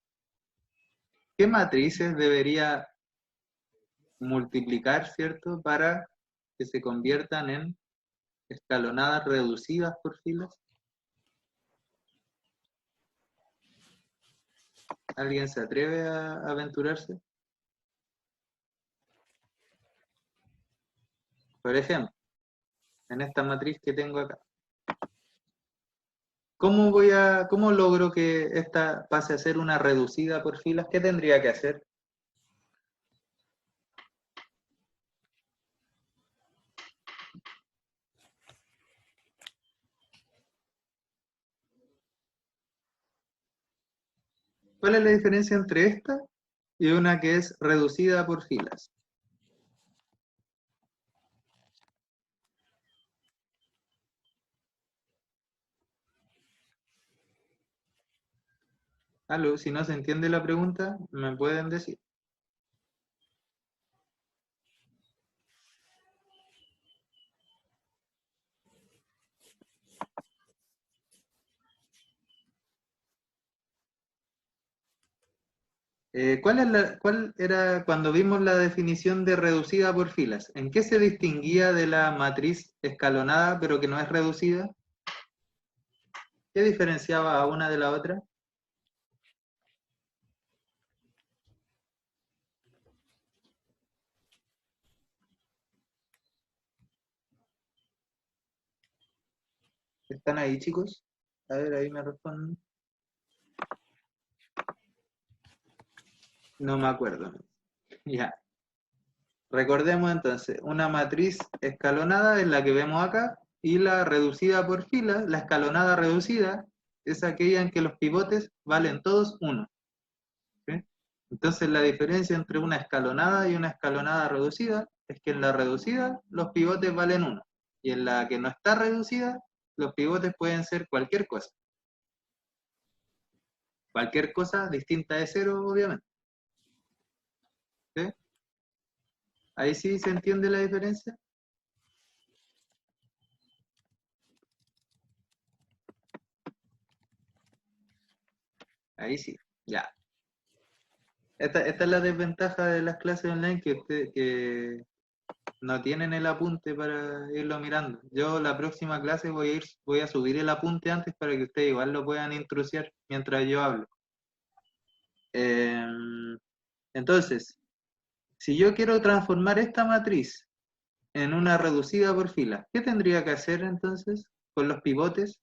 ¿Qué matrices debería multiplicar, ¿cierto? Para que se conviertan en escalonadas reducidas por filas. ¿Alguien se atreve a aventurarse? Por ejemplo, en esta matriz que tengo acá. ¿Cómo logro que esta pase a ser una reducida por filas? ¿Qué tendría que hacer? ¿Cuál es la diferencia entre esta y una que es reducida por filas? Aló, si no se entiende la pregunta, me pueden decir. ¿Cuál era cuando vimos la definición de reducida por filas? ¿En qué se distinguía de la matriz escalonada pero que no es reducida? ¿Qué diferenciaba a una de la otra? ¿Están ahí, chicos? A ver, ahí me responden. No me acuerdo. Ya. Recordemos entonces, una matriz escalonada es la que vemos acá, y la reducida por filas, la escalonada reducida, es aquella en que los pivotes valen todos 1. ¿Sí? Entonces la diferencia entre una escalonada y una escalonada reducida es que en la reducida los pivotes valen 1, y en la que no está reducida, los pivotes pueden ser cualquier cosa. Cualquier cosa distinta de 0, obviamente. ¿Sí? Ahí sí se entiende la diferencia. Ahí sí, ya. Esta es la desventaja de las clases online, que no tienen el apunte para irlo mirando. Yo la próxima clase voy a subir el apunte antes para que ustedes igual lo puedan intrusiar mientras yo hablo. Entonces, si yo quiero transformar esta matriz en una reducida por fila, ¿qué tendría que hacer entonces con los pivotes?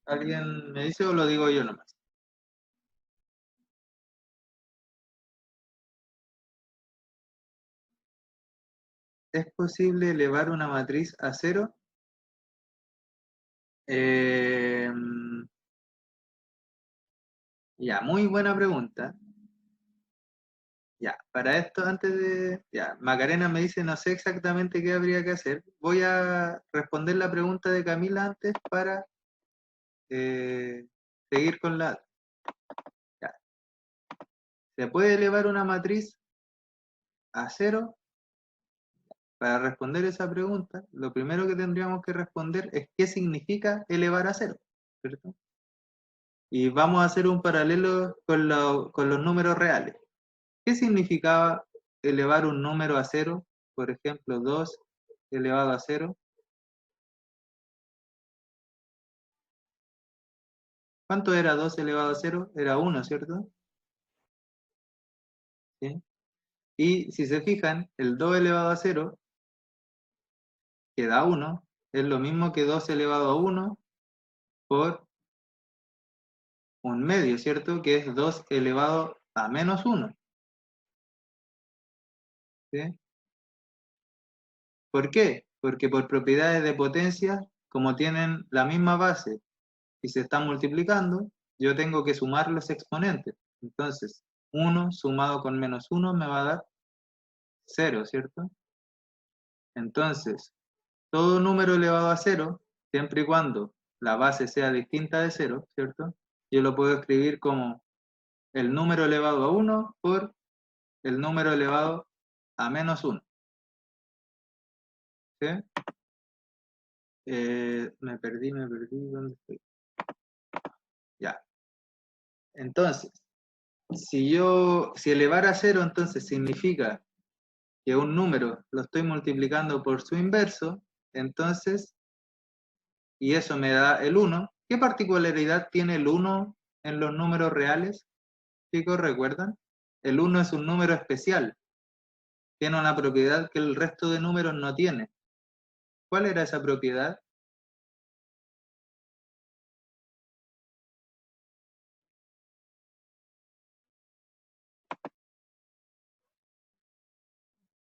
¿Alguien me dice o lo digo yo nomás? ¿Es posible elevar una matriz a 0? Ya, muy buena pregunta. Ya, para esto, antes de... Ya, Macarena me dice, no sé exactamente qué habría que hacer. Voy a responder la pregunta de Camila antes para seguir con la... Ya. ¿Se puede elevar una matriz a 0? Para responder esa pregunta, lo primero que tendríamos que responder es qué significa elevar a 0, ¿cierto? Y vamos a hacer un paralelo con los números reales. ¿Qué significaba elevar un número a 0? Por ejemplo, 2 elevado a 0. ¿Cuánto era 2 elevado a 0? Era 1, ¿cierto? ¿Sí? Y si se fijan, el 2 elevado a 0, que da 1, es lo mismo que 2 elevado a 1 por un medio, ¿cierto? Que es 2 elevado a menos 1. ¿Sí? ¿Por qué? Porque por propiedades de potencia, como tienen la misma base y se están multiplicando, yo tengo que sumar los exponentes. Entonces, 1 sumado con menos 1 me va a dar 0, ¿cierto? Entonces, todo número elevado a 0, siempre y cuando la base sea distinta de 0, ¿cierto? Yo lo puedo escribir como el número elevado a 1 por el número elevado a menos 1. ¿Sí? Me perdí, ¿dónde estoy? Ya. Entonces, si elevar a 0, entonces significa que un número lo estoy multiplicando por su inverso, entonces, y eso me da el 1. ¿Qué particularidad tiene el 1 en los números reales? Chicos, ¿recuerdan? El 1 es un número especial. Tiene una propiedad que el resto de números no tiene. ¿Cuál era esa propiedad?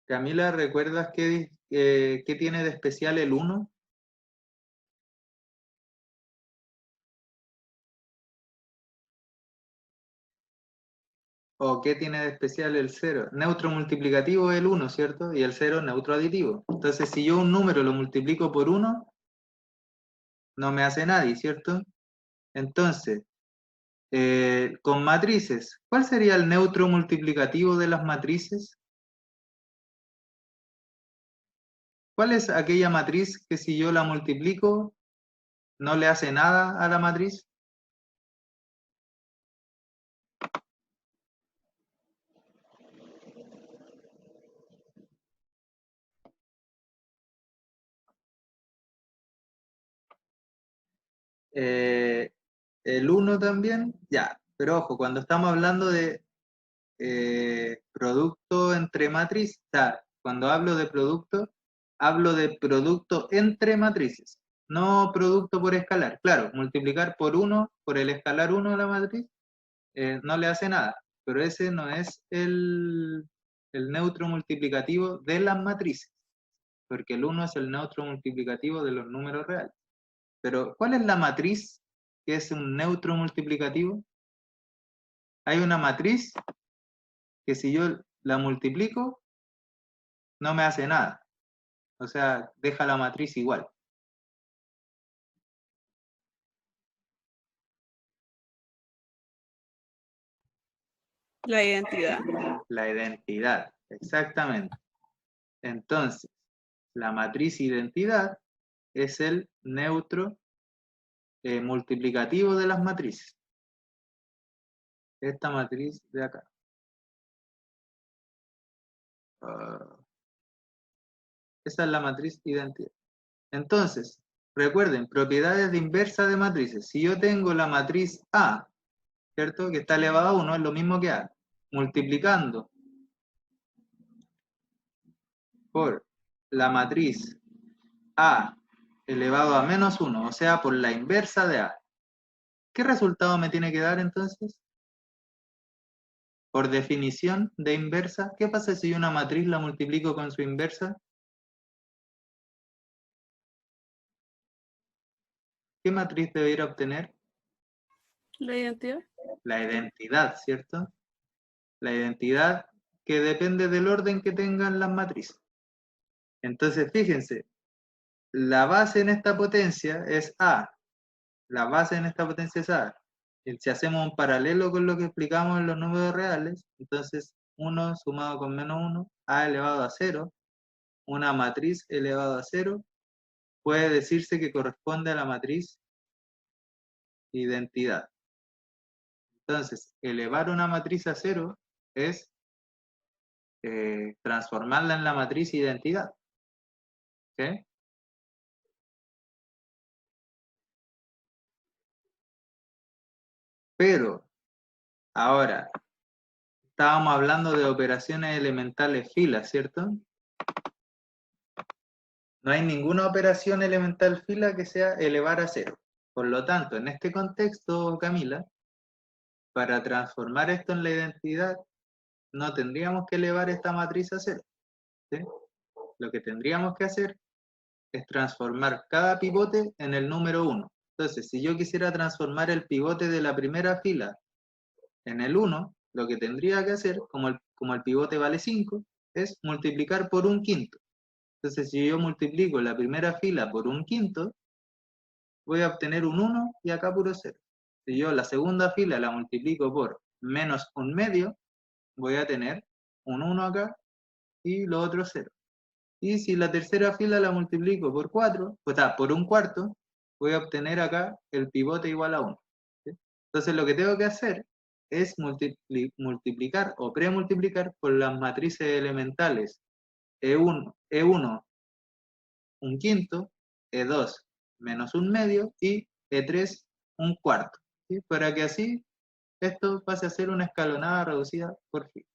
Camila, ¿recuerdas qué tiene de especial el 1? ¿O qué tiene de especial el 0? Neutro multiplicativo es el 1, ¿cierto? Y el 0 neutro aditivo. Entonces, si yo un número lo multiplico por 1, no me hace nadie, ¿cierto? Entonces, con matrices, ¿cuál sería el neutro multiplicativo de las matrices? ¿Cuál es aquella matriz que si yo la multiplico, no le hace nada a la matriz? el 1 también, ya. Pero ojo, cuando estamos hablando de producto entre matrices, o sea, cuando hablo de producto entre matrices, no producto por escalar. Claro, multiplicar por 1, por el escalar 1 de la matriz, no le hace nada, pero ese no es el neutro multiplicativo de las matrices, porque el 1 es el neutro multiplicativo de los números reales. Pero, ¿cuál es la matriz que es un neutro multiplicativo? Hay una matriz que si yo la multiplico, no me hace nada. O sea, deja la matriz igual. La identidad. La identidad, exactamente. Entonces, la matriz identidad es el neutro multiplicativo de las matrices. Esta matriz de acá. Esa es la matriz identidad. Entonces, recuerden, propiedades de inversa de matrices. Si yo tengo la matriz A, ¿cierto? Que está elevada a 1, es lo mismo que A. Multiplicando por la matriz A elevado a menos 1, o sea, por la inversa de A. ¿Qué resultado me tiene que dar entonces? Por definición de inversa, ¿qué pasa si una matriz la multiplico con su inversa? ¿Qué matriz debería obtener? La identidad. La identidad, ¿cierto? La identidad que depende del orden que tengan las matrices. Entonces, fíjense, la base en esta potencia es A. La base en esta potencia es A. Y si hacemos un paralelo con lo que explicamos en los números reales, entonces 1 sumado con menos 1, A elevado a 0, una matriz elevado a 0, puede decirse que corresponde a la matriz identidad. Entonces, elevar una matriz a 0 es transformarla en la matriz identidad. ¿Ok? Pero, ahora, estábamos hablando de operaciones elementales fila, ¿cierto? No hay ninguna operación elemental fila que sea elevar a 0. Por lo tanto, en este contexto, Camila, para transformar esto en la identidad, no tendríamos que elevar esta matriz a 0. ¿Sí? Lo que tendríamos que hacer es transformar cada pivote en el número 1. Entonces, si yo quisiera transformar el pivote de la primera fila en el 1, lo que tendría que hacer, como el pivote vale 5, es multiplicar por 1/5. Entonces, si yo multiplico la primera fila por 1/5, voy a obtener un 1 y acá puro 0. Si yo la segunda fila la multiplico por menos 1/2, voy a tener un 1 acá y lo otro 0. Y si la tercera fila la multiplico por 4, o sea, por 1/4, voy a obtener acá el pivote igual a 1. ¿Sí? Entonces lo que tengo que hacer es multiplicar o premultiplicar por las matrices elementales E1, 1/5, E2 menos 1/2 y E3 1/4. ¿Sí? Para que así esto pase a ser una escalonada reducida por fila.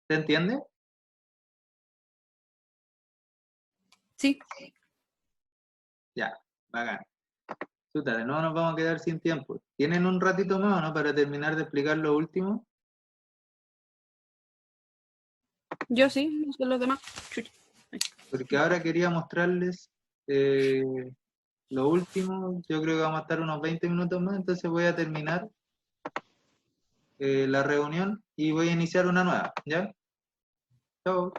¿Se entiende? Sí. Ya, bacán. Chuta, de nuevo nos vamos a quedar sin tiempo. ¿Tienen un ratito más o no para terminar de explicar lo último? Yo sí, no sé los demás. Chucha. Porque ahora quería mostrarles lo último. Yo creo que vamos a estar unos 20 minutos más, entonces voy a terminar la reunión y voy a iniciar una nueva. ¿Ya? Chao.